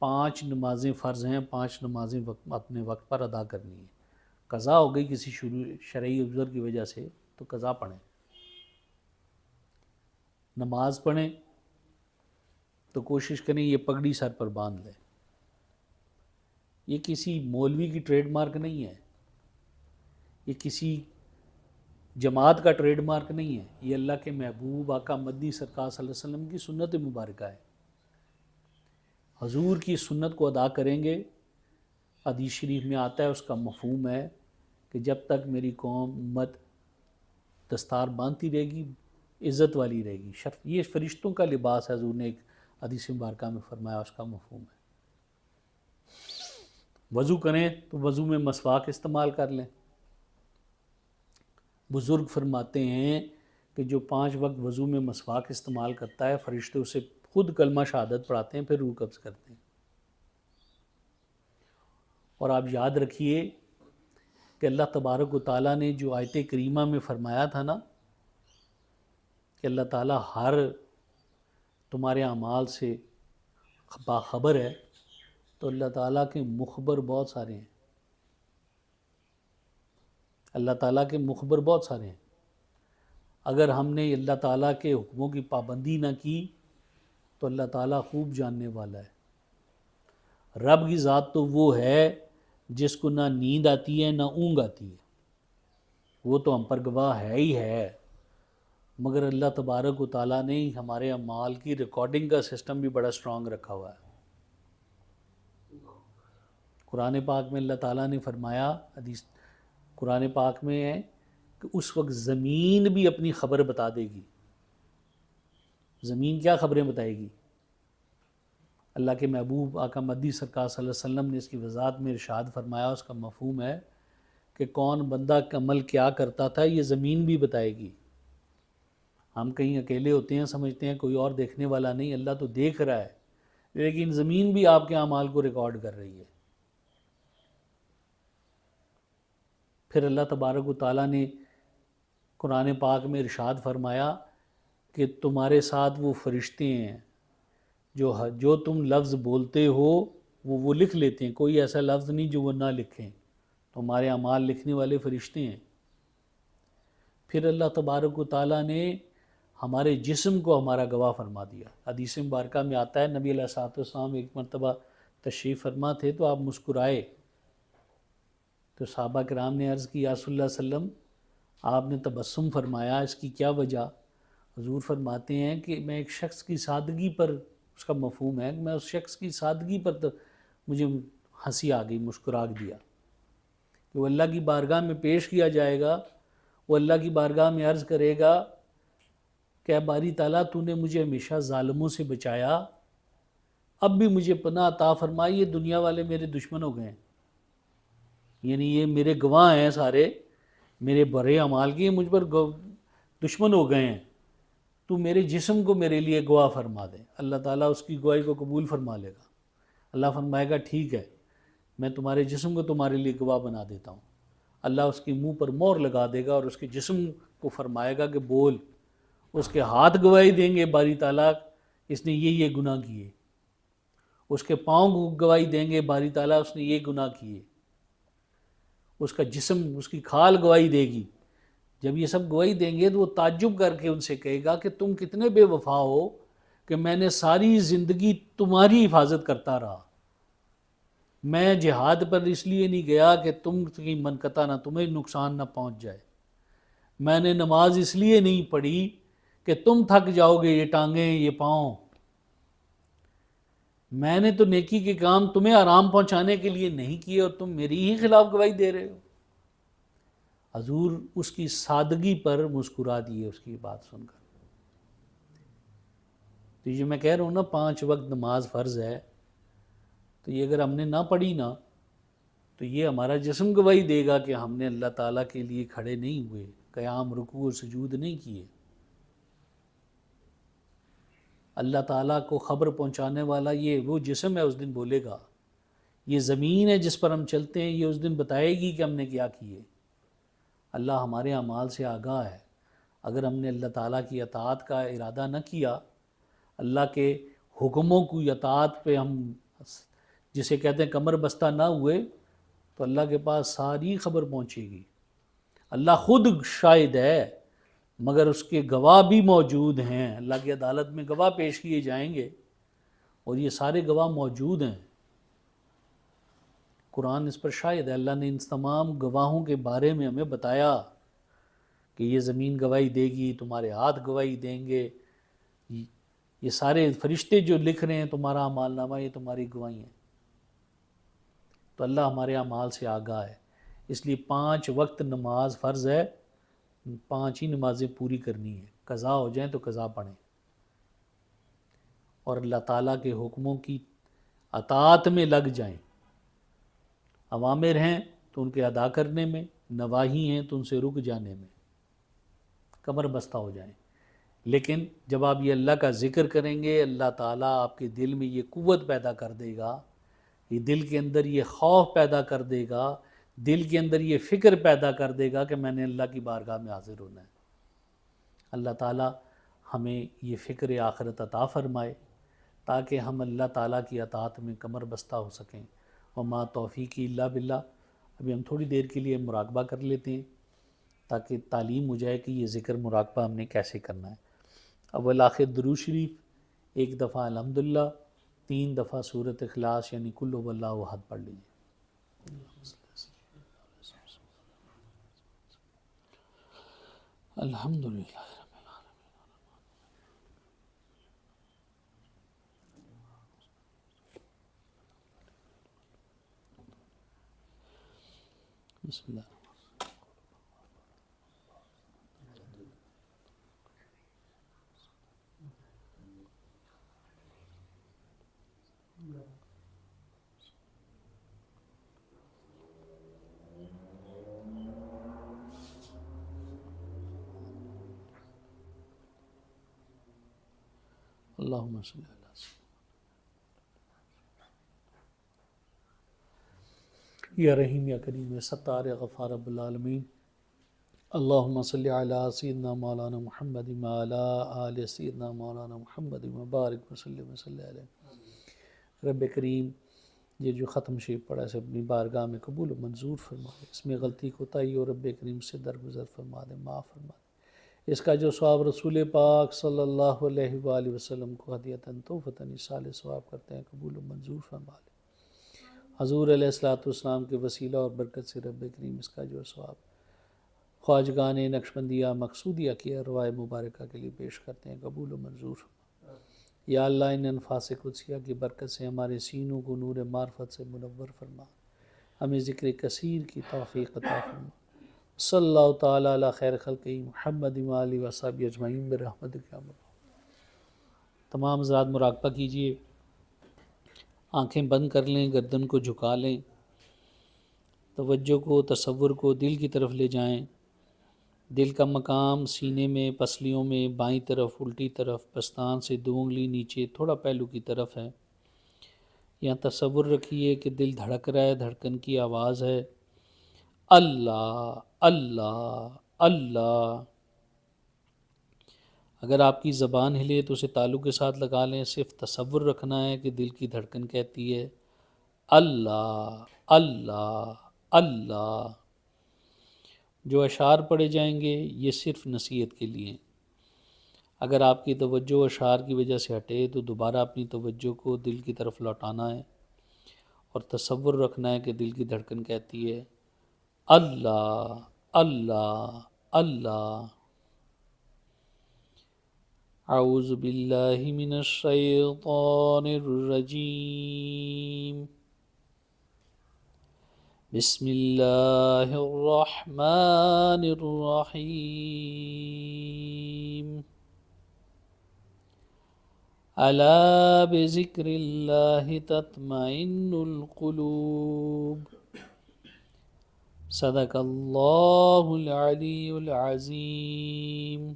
[SPEAKER 4] 5 نمازیں فرض ہیں، 5 نمازیں اپنے وقت پر ادا کرنی ہیں۔ قضا ہو گئی کسی شرعی عذر کی وجہ سے تو قضا پڑھیں۔ نماز پڑھیں تو کوشش کریں یہ پگڑی سر پر باندھ لیں۔ یہ کسی مولوی کی ٹریڈ مارک نہیں ہے، یہ کسی جماعت کا ٹریڈ مارک نہیں ہے، یہ اللہ کے محبوب آقا مدنی سرکار صلی اللہ علیہ وسلم کی سنت مبارکہ ہے۔ حضور کی سنت کو ادا کریں گے، حدیث شریف میں آتا ہے، اس کا مفہوم ہے کہ جب تک میری قوم امت دستار باندھتی رہے گی، عزت والی رہے گی۔ یہ فرشتوں کا لباس ہے، حضور نے ایک حدیث مبارکہ میں فرمایا، اس کا مفہوم ہے۔ وضو کریں تو وضو میں مسواک استعمال کر لیں۔ بزرگ فرماتے ہیں کہ جو 5 وقت وضو میں مسواک استعمال کرتا ہے، فرشتے اسے خود کلمہ شہادت پڑھاتے ہیں، پھر روح قبض کرتے ہیں۔ اور آپ یاد رکھیے کہ اللہ تبارک و تعالیٰ نے جو آیت کریمہ میں فرمایا تھا نا کہ اللہ تعالیٰ ہر تمہارے اعمال سے باخبر ہے، تو اللہ تعالیٰ کے مخبر بہت سارے ہیں۔ اللہ تعالیٰ کے مخبر بہت سارے ہیں۔ اگر ہم نے اللہ تعالیٰ کے حکموں کی پابندی نہ کی تو اللہ تعالیٰ خوب جاننے والا ہے۔ رب کی ذات تو وہ ہے جس کو نہ نیند آتی ہے نہ اونگ آتی ہے، وہ تو ہم پر گواہ ہے ہی ہے، مگر اللہ تبارک و تعالیٰ نے ہمارے اعمال کی ریکارڈنگ کا سسٹم بھی بڑا اسٹرانگ رکھا ہوا ہے۔ قرآن پاک میں اللہ تعالیٰ نے فرمایا، حدیث قرآن پاک میں ہے کہ اس وقت زمین بھی اپنی خبر بتا دے گی۔ زمین کیا خبریں بتائے گی؟ اللہ کے محبوب آقا مدنی سرکار صلی اللہ علیہ وسلم نے اس کی وضاحت میں ارشاد فرمایا، اس کا مفہوم ہے کہ کون بندہ عمل کیا کرتا تھا، یہ زمین بھی بتائے گی۔ ہم کہیں اکیلے ہوتے ہیں، سمجھتے ہیں کوئی اور دیکھنے والا نہیں، اللہ تو دیکھ رہا ہے، لیکن زمین بھی آپ کے اعمال کو ریکارڈ کر رہی ہے۔ پھر اللہ تبارک و تعالیٰ نے قرآن پاک میں ارشاد فرمایا کہ تمہارے ساتھ وہ فرشتے ہیں جو تم لفظ بولتے ہو وہ لکھ لیتے ہیں، کوئی ایسا لفظ نہیں جو وہ نہ لکھیں، تمہارے اعمال لکھنے والے فرشتے ہیں۔ پھر اللہ تبارک و تعالیٰ نے ہمارے جسم کو ہمارا گواہ فرما دیا۔ حدیث مبارکہ میں آتا ہے نبی علیہ الصلوۃ والسلام ایک مرتبہ تشریف فرما تھے تو آپ مسکرائے، تو صحابہ کرام نے عرض کی یا رسول اللہ صلی اللہ علیہ وسلم آپ نے تبسم فرمایا، اس کی کیا وجہ؟ حضور فرماتے ہیں کہ میں ایک شخص کی سادگی پر، اس کا مفہوم ہے کہ میں اس شخص کی سادگی پر تو مجھے ہنسی آ گئی، مسکرا دیا کہ وہ اللہ کی بارگاہ میں پیش کیا جائے گا، وہ اللہ کی بارگاہ میں عرض کرے گا کہ اے باری تعالیٰ تو نے مجھے ہمیشہ ظالموں سے بچایا، اب بھی مجھے پناہ عطا فرمائی، یہ دنیا والے میرے دشمن ہو گئے ہیں، یعنی یہ میرے گواہ ہیں سارے میرے برے اعمال کی، مجھ پر دشمن ہو گئے ہیں، تو میرے جسم کو میرے لیے گواہ فرما دے۔ اللہ تعالیٰ اس کی گواہی کو قبول فرما لے گا، اللہ فرمائے گا ٹھیک ہے میں تمہارے جسم کو تمہارے لیے گواہ بنا دیتا ہوں۔ اللہ اس کے منہ پر مہر لگا دے گا اور اس کے جسم کو فرمائے گا کہ بول، اس کے ہاتھ گواہی دیں گے باری تعالیٰ اس نے یہ گناہ کیے، اس کے پاؤں کو گواہی دیں گے باری تعالیٰ اس نے یہ گناہ کیے، اس کا جسم، اس کی کھال گواہی دے گی۔ جب یہ سب گواہی دیں گے تو وہ تعجب کر کے ان سے کہے گا کہ تم کتنے بے وفا ہو کہ میں نے ساری زندگی تمہاری حفاظت کرتا رہا، میں جہاد پر اس لیے نہیں گیا کہ تم کی منقطع نہ، تمہیں نقصان نہ پہنچ جائے، میں نے نماز اس لیے نہیں پڑھی کہ تم تھک جاؤ گے، یہ ٹانگیں یہ پاؤں، میں نے تو نیکی کے کام تمہیں آرام پہنچانے کے لیے نہیں کیے اور تم میری ہی خلاف گواہی دے رہے ہو۔ حضور اس کی سادگی پر مسکرا دیے اس کی بات سن کر۔ تو یہ میں کہہ رہا ہوں نا 5 وقت نماز فرض ہے، تو یہ اگر ہم نے نہ پڑھی نا تو یہ ہمارا جسم گواہی دے گا کہ ہم نے اللہ تعالیٰ کے لیے کھڑے نہیں ہوئے، قیام رکوع اور سجود نہیں کیے۔ اللہ تعالیٰ کو خبر پہنچانے والا یہ وہ جسم ہے، اس دن بولے گا، یہ زمین ہے جس پر ہم چلتے ہیں، یہ اس دن بتائے گی کہ ہم نے کیا کیے۔ اللہ ہمارے اعمال سے آگاہ ہے، اگر ہم نے اللہ تعالیٰ کی اطاعت کا ارادہ نہ کیا، اللہ کے حکموں کی اطاعت پہ ہم جسے کہتے ہیں کمر بستہ نہ ہوئے، تو اللہ کے پاس ساری خبر پہنچے گی۔ اللہ خود شاہد ہے مگر اس کے گواہ بھی موجود ہیں، اللہ کی عدالت میں گواہ پیش کیے جائیں گے اور یہ سارے گواہ موجود ہیں۔ قرآن اس پر شاہد ہے، اللہ نے ان تمام گواہوں کے بارے میں ہمیں بتایا کہ یہ زمین گواہی دے گی، تمہارے ہاتھ گواہی دیں گے، یہ سارے فرشتے جو لکھ رہے ہیں تمہارا اعمال نامہ، یہ تمہاری گواہی ہیں۔ تو اللہ ہمارے اعمال سے آگاہ ہے، اس لیے 5 وقت نماز فرض ہے، 5 ہی نمازیں پوری کرنی ہیں، قضا ہو جائیں تو قضا پڑھیں، اور اللہ تعالیٰ کے حکموں کی اطاعت میں لگ جائیں۔ اوامر ہیں تو ان کے ادا کرنے میں، نواہی ہیں تو ان سے رک جانے میں، کمر بستہ ہو جائیں۔ لیکن جب آپ یہ اللہ کا ذکر کریں گے، اللہ تعالیٰ آپ کے دل میں یہ قوت پیدا کر دے گا، یہ دل کے اندر یہ خوف پیدا کر دے گا، دل کے اندر یہ فکر پیدا کر دے گا کہ میں نے اللہ کی بارگاہ میں حاضر ہونا ہے۔ اللہ تعالیٰ ہمیں یہ فکر آخرت عطا فرمائے تاکہ ہم اللہ تعالیٰ کی اطاعت میں کمر بستہ ہو سکیں۔ وما توفیقی الا باللہ۔ ابھی ہم تھوڑی دیر کے لیے مراقبہ کر لیتے ہیں تاکہ تعلیم ہو جائے کہ یہ ذکر مراقبہ ہم نے کیسے کرنا ہے۔ اول آخر درود شریف 1 دفعہ الحمدللہ، 3 دفعہ سورۃ اخلاص یعنی کل هو اللہ احد پڑھ لیجیے۔ الحمدللہ بسم اللہ۔ اللہم صلی اللہ علیہ وسلم۔ یا رحیم یا کریم یا ستار یا غفار رب العالمین، اللہم صلی علی سیدنا مولانا محمد وعلی آل سیدنا مولانا محمد وبارک وسلم وصلی علیہ۔ رب کریم یہ جو ختم شریف پڑھا ہے اپنی بارگاہ میں قبول و منظور فرما دے، اس میں غلطی کوتاہی اور رب کریم سے درگزر فرما دے، معاف فرما دے۔ اس کا جو ثواب رسول پاک صلی اللہ علیہ وآلہ وسلم کو ہدیۃً تحفۃً اصال ثواب کرتے ہیں، قبول و منظور فرما لے۔ حضور علیہ الصلوۃ والسلام کے وسیلہ اور برکت سے رب کریم اس کا جو ثواب خواجگان نقشبندیہ مقصودیہ کی ارواح مبارکہ کے لیے پیش کرتے ہیں، قبول و منظور فرما۔ یا اللہ ان انفاس قدسیہ کی برکت سے ہمارے سینوں کو نور معرفت سے منور فرما، ہمیں ذکر کثیر کی توفیق عطا فرما۔ صلی اللہ تعالیٰ علی خیر خلقہ محمد وآلہ وصحبہ اجمعین برحمتک یا ارحم۔ تمام حضرات مراقبہ کیجئے، آنکھیں بند کر لیں، گردن کو جھکا لیں، توجہ کو تصور کو دل کی طرف لے جائیں۔ دل کا مقام سینے میں، پسلیوں میں، بائیں طرف، الٹی طرف، پستان سے 2 انگلی نیچے تھوڑا پہلو کی طرف ہے۔ یہاں تصور رکھیے کہ دل دھڑک رہا ہے، دھڑکن کی آواز ہے اللہ اللہ اللہ۔ اگر آپ کی زبان ہلے تو اسے تعلق کے ساتھ لگا لیں، صرف تصور رکھنا ہے کہ دل کی دھڑکن کہتی ہے اللہ اللہ اللہ۔ جو اشعار پڑھے جائیں گے یہ صرف نصیحت کے لیے ہیں۔ اگر آپ کی توجہ اشعار کی وجہ سے ہٹے تو دوبارہ اپنی توجہ کو دل کی طرف لوٹانا ہے اور تصور رکھنا ہے کہ دل کی دھڑکن کہتی ہے اللہ اللہ اللہ۔ اعوذ باللہ من الشیطان الرجیم، بسم اللہ الرحمن الرحیم۔ الا بذکر اللہ تطمئن القلوب، صدق اللہ العلی العظیم۔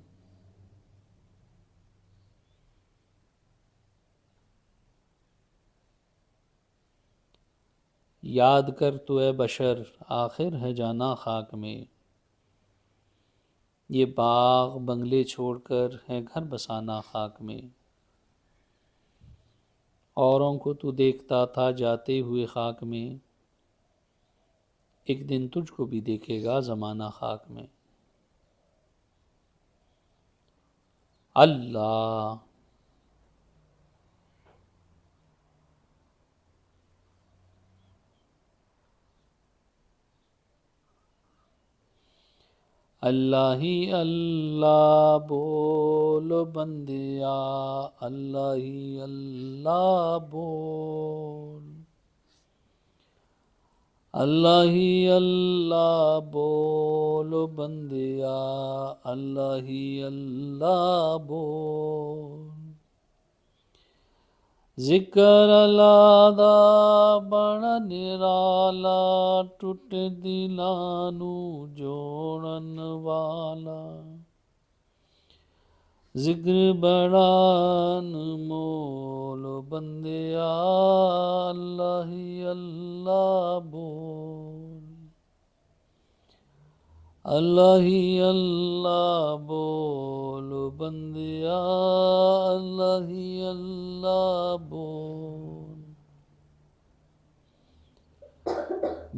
[SPEAKER 4] یاد کر تو اے بشر آخر ہے جانا خاک میں، یہ باغ بنگلے چھوڑ کر ہے گھر بسانا خاک میں۔ اوروں کو تو دیکھتا تھا جاتے ہوئے خاک میں، ایک دن تجھ کو بھی دیکھے گا زمانہ خاک میں۔ اللہ اللہ ہی اللہ بولو بندیا، اللہ ہی اللہ بول، اللہ ہی اللہ بولو بندیا، اللہ ہی اللہ بول۔ ذکر اللہ دا بڑا نرالا، ٹوٹ دلانو جوڑن والا، ذکر بڑا انمول بندیا، اللہ ہی اللہ بول، اللہ ہی اللہ بول بندیا، اللہ ہی اللہ بول۔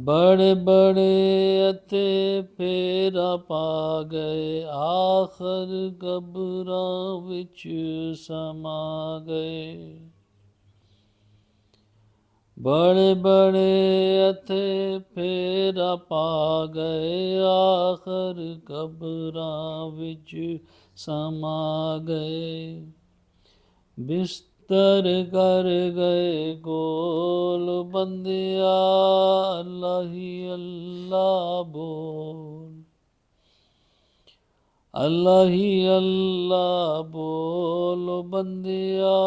[SPEAKER 4] بڑے بڑے اتے پھیرا پا گئے، آخر قبراں وچ سما گئے۔ بڑے بڑے اتے پھیرا پا گئے، آخر قبراں وچ سما گئے۔ بستر کر گئے گول بندیا، اللہ ہی اللہ بول، اللہ ہی اللہ بول بندیا،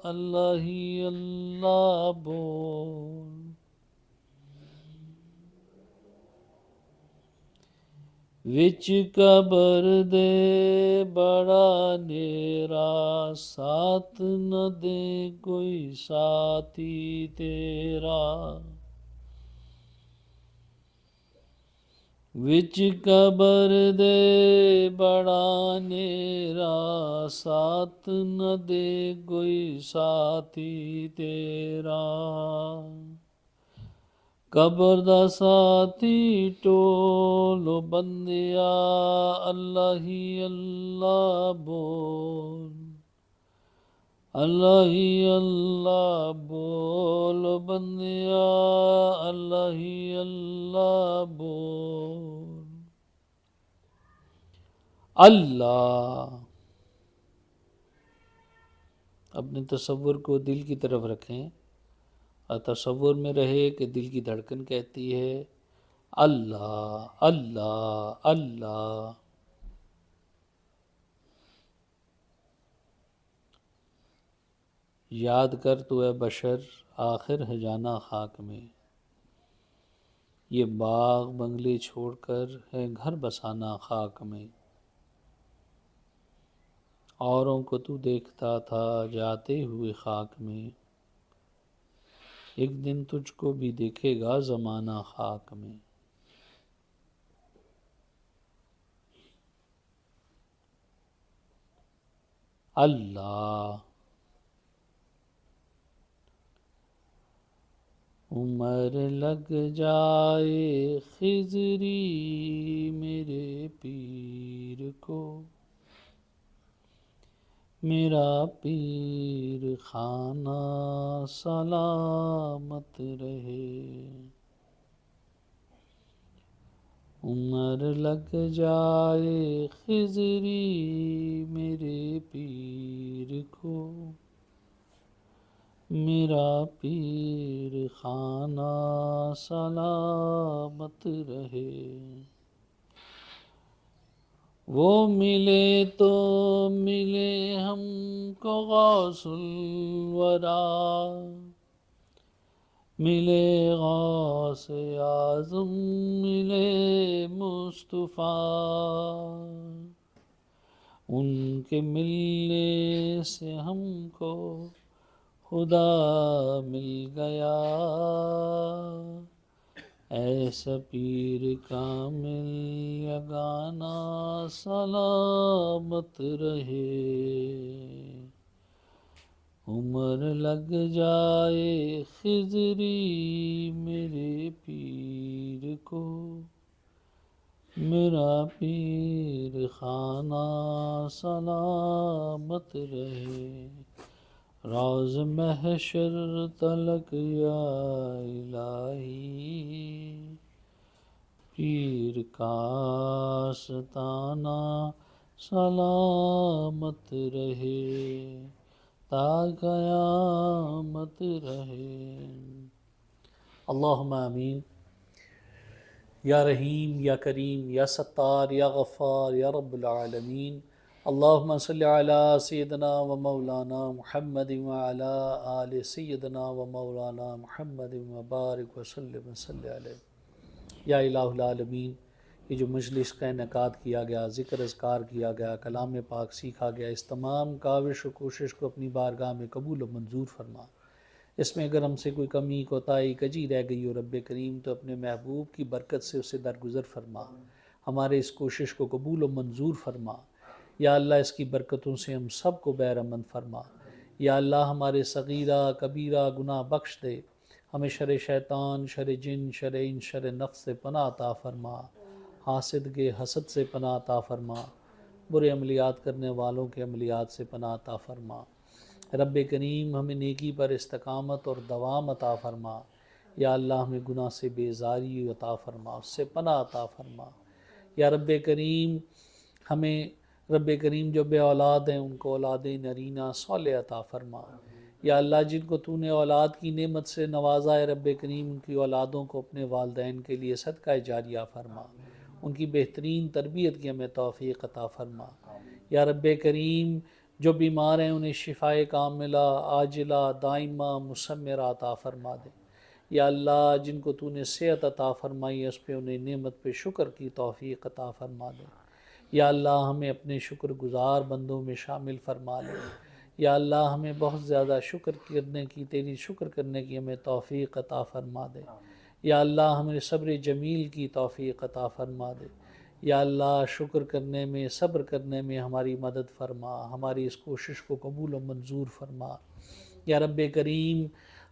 [SPEAKER 4] اللہ ہی اللہ بول۔ وچ قبر دے بڑا نیرا، ساتھ نہ دے کوئی ساتھی تیرا۔ وچ قبر دے بڑا نیرا، ساتھ نہ دے کوئی ساتھی تیرا۔ قبر دا ساتھی ٹولو بندیا اللہ ہی اللہ بول اللہ ہی اللہ بول بندیا اللہ ہی اللہ بول اللہ۔ اپنے تصور کو دل کی طرف رکھیں اور تصور میں رہے کہ دل کی دھڑکن کہتی ہے اللہ اللہ اللہ۔ یاد کر تو اے بشر آخر ہے جانا خاک میں، یہ باغ بنگلے چھوڑ کر ہے گھر بسانا خاک میں۔ اوروں کو تو دیکھتا تھا جاتے ہوئے خاک میں، ایک دن تجھ کو بھی دیکھے گا زمانہ خاک میں۔ اللہ۔ عمر لگ جائے خضری میرے پیر کو، میرا پیر خانہ سلامت رہے۔ عمر لگ جائے خضری میرے پیر کو، میرا پیر خانہ سلامت رہے۔ وہ ملے تو ملے ہم کو غوث الورا، ملے غوث اعظم ملے مصطفیٰ، ان کے ملنے سے ہم کو خدا مل گیا، ایسا پیر کامل یگانہ سلامت رہے۔ عمر لگ جائے خضری میرے پیر کو، میرا پیر خانہ سلامت رہے۔ راز محشر تلک یا الہی، پیر کا آستانہ سلامت رہے تا قیامت رہے۔ اللہم آمین۔ یا رحیم یا کریم یا ستار یا غفار یا رب العالمین، اللہم صلی علی سیدنا و مولانا محمد وعلی آل سیدنا و مولانا محمد وبارک وسلم صلی علیہ۔ یا الہ العالمین، یہ جو مجلس کا انعقاد کیا گیا، ذکر اذکار کیا گیا، کلام پاک سیکھا گیا، اس تمام کاوش و کوشش کو اپنی بارگاہ میں قبول و منظور فرما۔ اس میں اگر ہم سے کوئی کمی کوتاہی کجی رہ گئی ہو رب کریم تو اپنے محبوب کی برکت سے اسے درگزر فرما، ہمارے اس کوشش کو قبول و منظور فرما۔ یا اللہ اس کی برکتوں سے ہم سب کو بہرمند فرما۔ یا اللہ ہمارے صغیرہ کبیرہ گناہ بخش دے، ہمیں شر شیطان، شر جن، شر انس، شر نفس سے پناہ عطا فرما، حاسد کے حسد سے پناہ عطا فرما، برے عملیات کرنے والوں کے عملیات سے پناہ عطا فرما۔ رب کریم ہمیں نیکی پر استقامت اور دوام عطا فرما۔ یا اللہ ہمیں گناہ سے بیزاری عطا فرما، اس سے پناہ عطا فرما۔ یا رب کریم جو بے اولاد ہیں ان کو اولاد نرینہ صالح عطا فرما۔ یا اللہ جن کو تو نے اولاد کی نعمت سے نوازا ہے رب کریم، ان کی اولادوں کو اپنے والدین کے لیے صدقہ جاریہ فرما، ان کی بہترین تربیت کی ہمیں توفیق عطا فرما۔ یا رب کریم جو بیمار ہیں انہیں شفاء کاملہ عاجلہ دائمہ مثمرہ عطا فرما دے۔ یا اللہ جن کو تو نے صحت عطا فرمائی ہے اس پہ انہیں نعمت پہ شکر کی توفیق عطا فرما دے۔ یا اللہ ہمیں اپنے شکر گزار بندوں میں شامل فرما لے۔ یا اللہ ہمیں بہت زیادہ شکر کرنے کی، تیری شکر کرنے کی ہمیں توفیق عطا فرما دے۔ یا اللہ ہمیں صبر جمیل کی توفیق عطا فرما دے۔ یا اللہ شکر کرنے میں، صبر کرنے میں ہماری مدد فرما، ہماری اس کوشش کو قبول و منظور فرما۔ یا رب کریم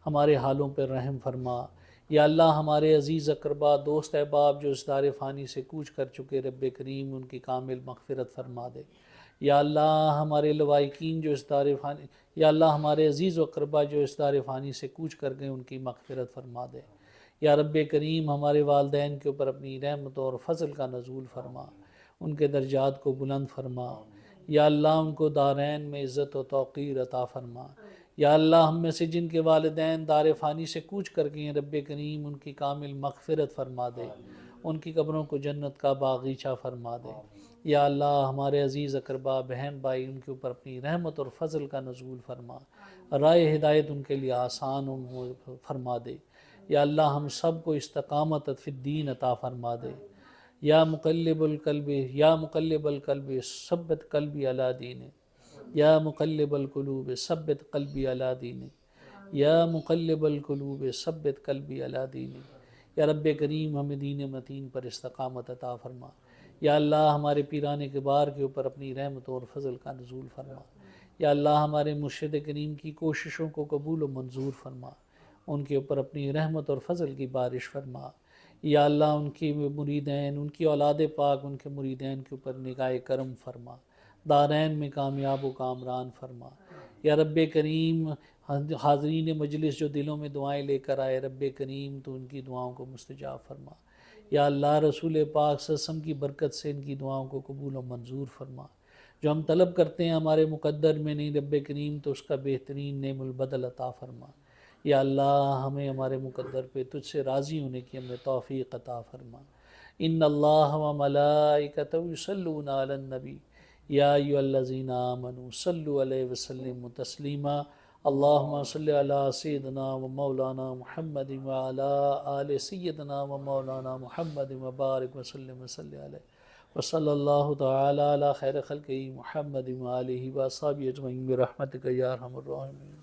[SPEAKER 4] ہمارے حالوں پر رحم فرما۔ یا اللہ ہمارے عزیز اقربا دوست احباب جو اس دار فانی سے کوچ کر چکے، رب کریم ان کی کامل مغفرت فرما دے۔ یا اللہ ہمارے لوائقین جو اس دار فانی، یا اللہ ہمارے عزیز و اقربا جو اس دار فانی سے کوچ کر گئے ان کی مغفرت فرما دے۔ یا رب کریم ہمارے والدین کے اوپر اپنی رحمت اور فضل کا نزول فرما، ان کے درجات کو بلند فرما۔ یا اللہ ان کو دارین میں عزت و توقیر عطا فرما۔ یا اللہ ہم میں سے جن کے والدین دار فانی سے کوچ کر گئے ہیں، رب کریم ان کی کامل مغفرت فرما دے، ان کی قبروں کو جنت کا باغیچہ فرما دے۔ یا اللہ ہمارے عزیز اقربا بہن بھائی ان کے اوپر اپنی رحمت اور فضل کا نزول فرما، راہ ہدایت ان کے لیے آسان فرما دے۔ یا اللہ ہم سب کو استقامت فی الدین عطا فرما دے۔ یا مقلب القلب ثبت قلبی علی دینک، یا مقلب القلوب ثبت قلبی علی دینک، یا مقلب القلوب ثبت قلبی علی دینک۔ یا رب کریم ہمیں دین متین پر استقامت عطا فرما۔ یا اللہ ہمارے پیران کبار کے اوپر اپنی رحمت اور فضل کا نزول فرما۔ یا اللہ ہمارے مرشد کریم کی کوششوں کو قبول و منظور فرما، ان کے اوپر اپنی رحمت اور فضل کی بارش فرما۔ یا اللہ ان کی مریدین، ان کی اولاد پاک، ان کے مریدین کے اوپر نگاہ کرم فرما، دارین میں کامیاب و کامران فرما۔ یا رب کریم حاضرین مجلس جو دلوں میں دعائیں لے کر آئے، رب کریم تو ان کی دعاؤں کو مستجاب فرما۔ یا اللہ رسول پاک صلی اللہ علیہ وسلم کی برکت سے ان کی دعاؤں کو قبول و منظور فرما۔ جو ہم طلب کرتے ہیں ہمارے مقدر میں نہیں، رب کریم تو اس کا بہترین نعم البدل عطا فرما۔ یا اللہ ہمیں ہمارے مقدر پہ تجھ سے راضی ہونے کی ہمیں توفیق عطا فرما۔ ان اللہ و ملائکتہ یصلون علی النبی یا ایھا الذین آمنوا صلوا علیہ وسلموا تسلیما۔ اللہم صلی علی سیدنا و مولانا محمد وعلی آل سیدنا و مولانا محمد وبارک وسلم وصلی علیہ وصلی اللہ تعالی علی خیر خلقہ محمد وآلہ وصحبہ اجمعین برحمتک یا ارحم الراحمین۔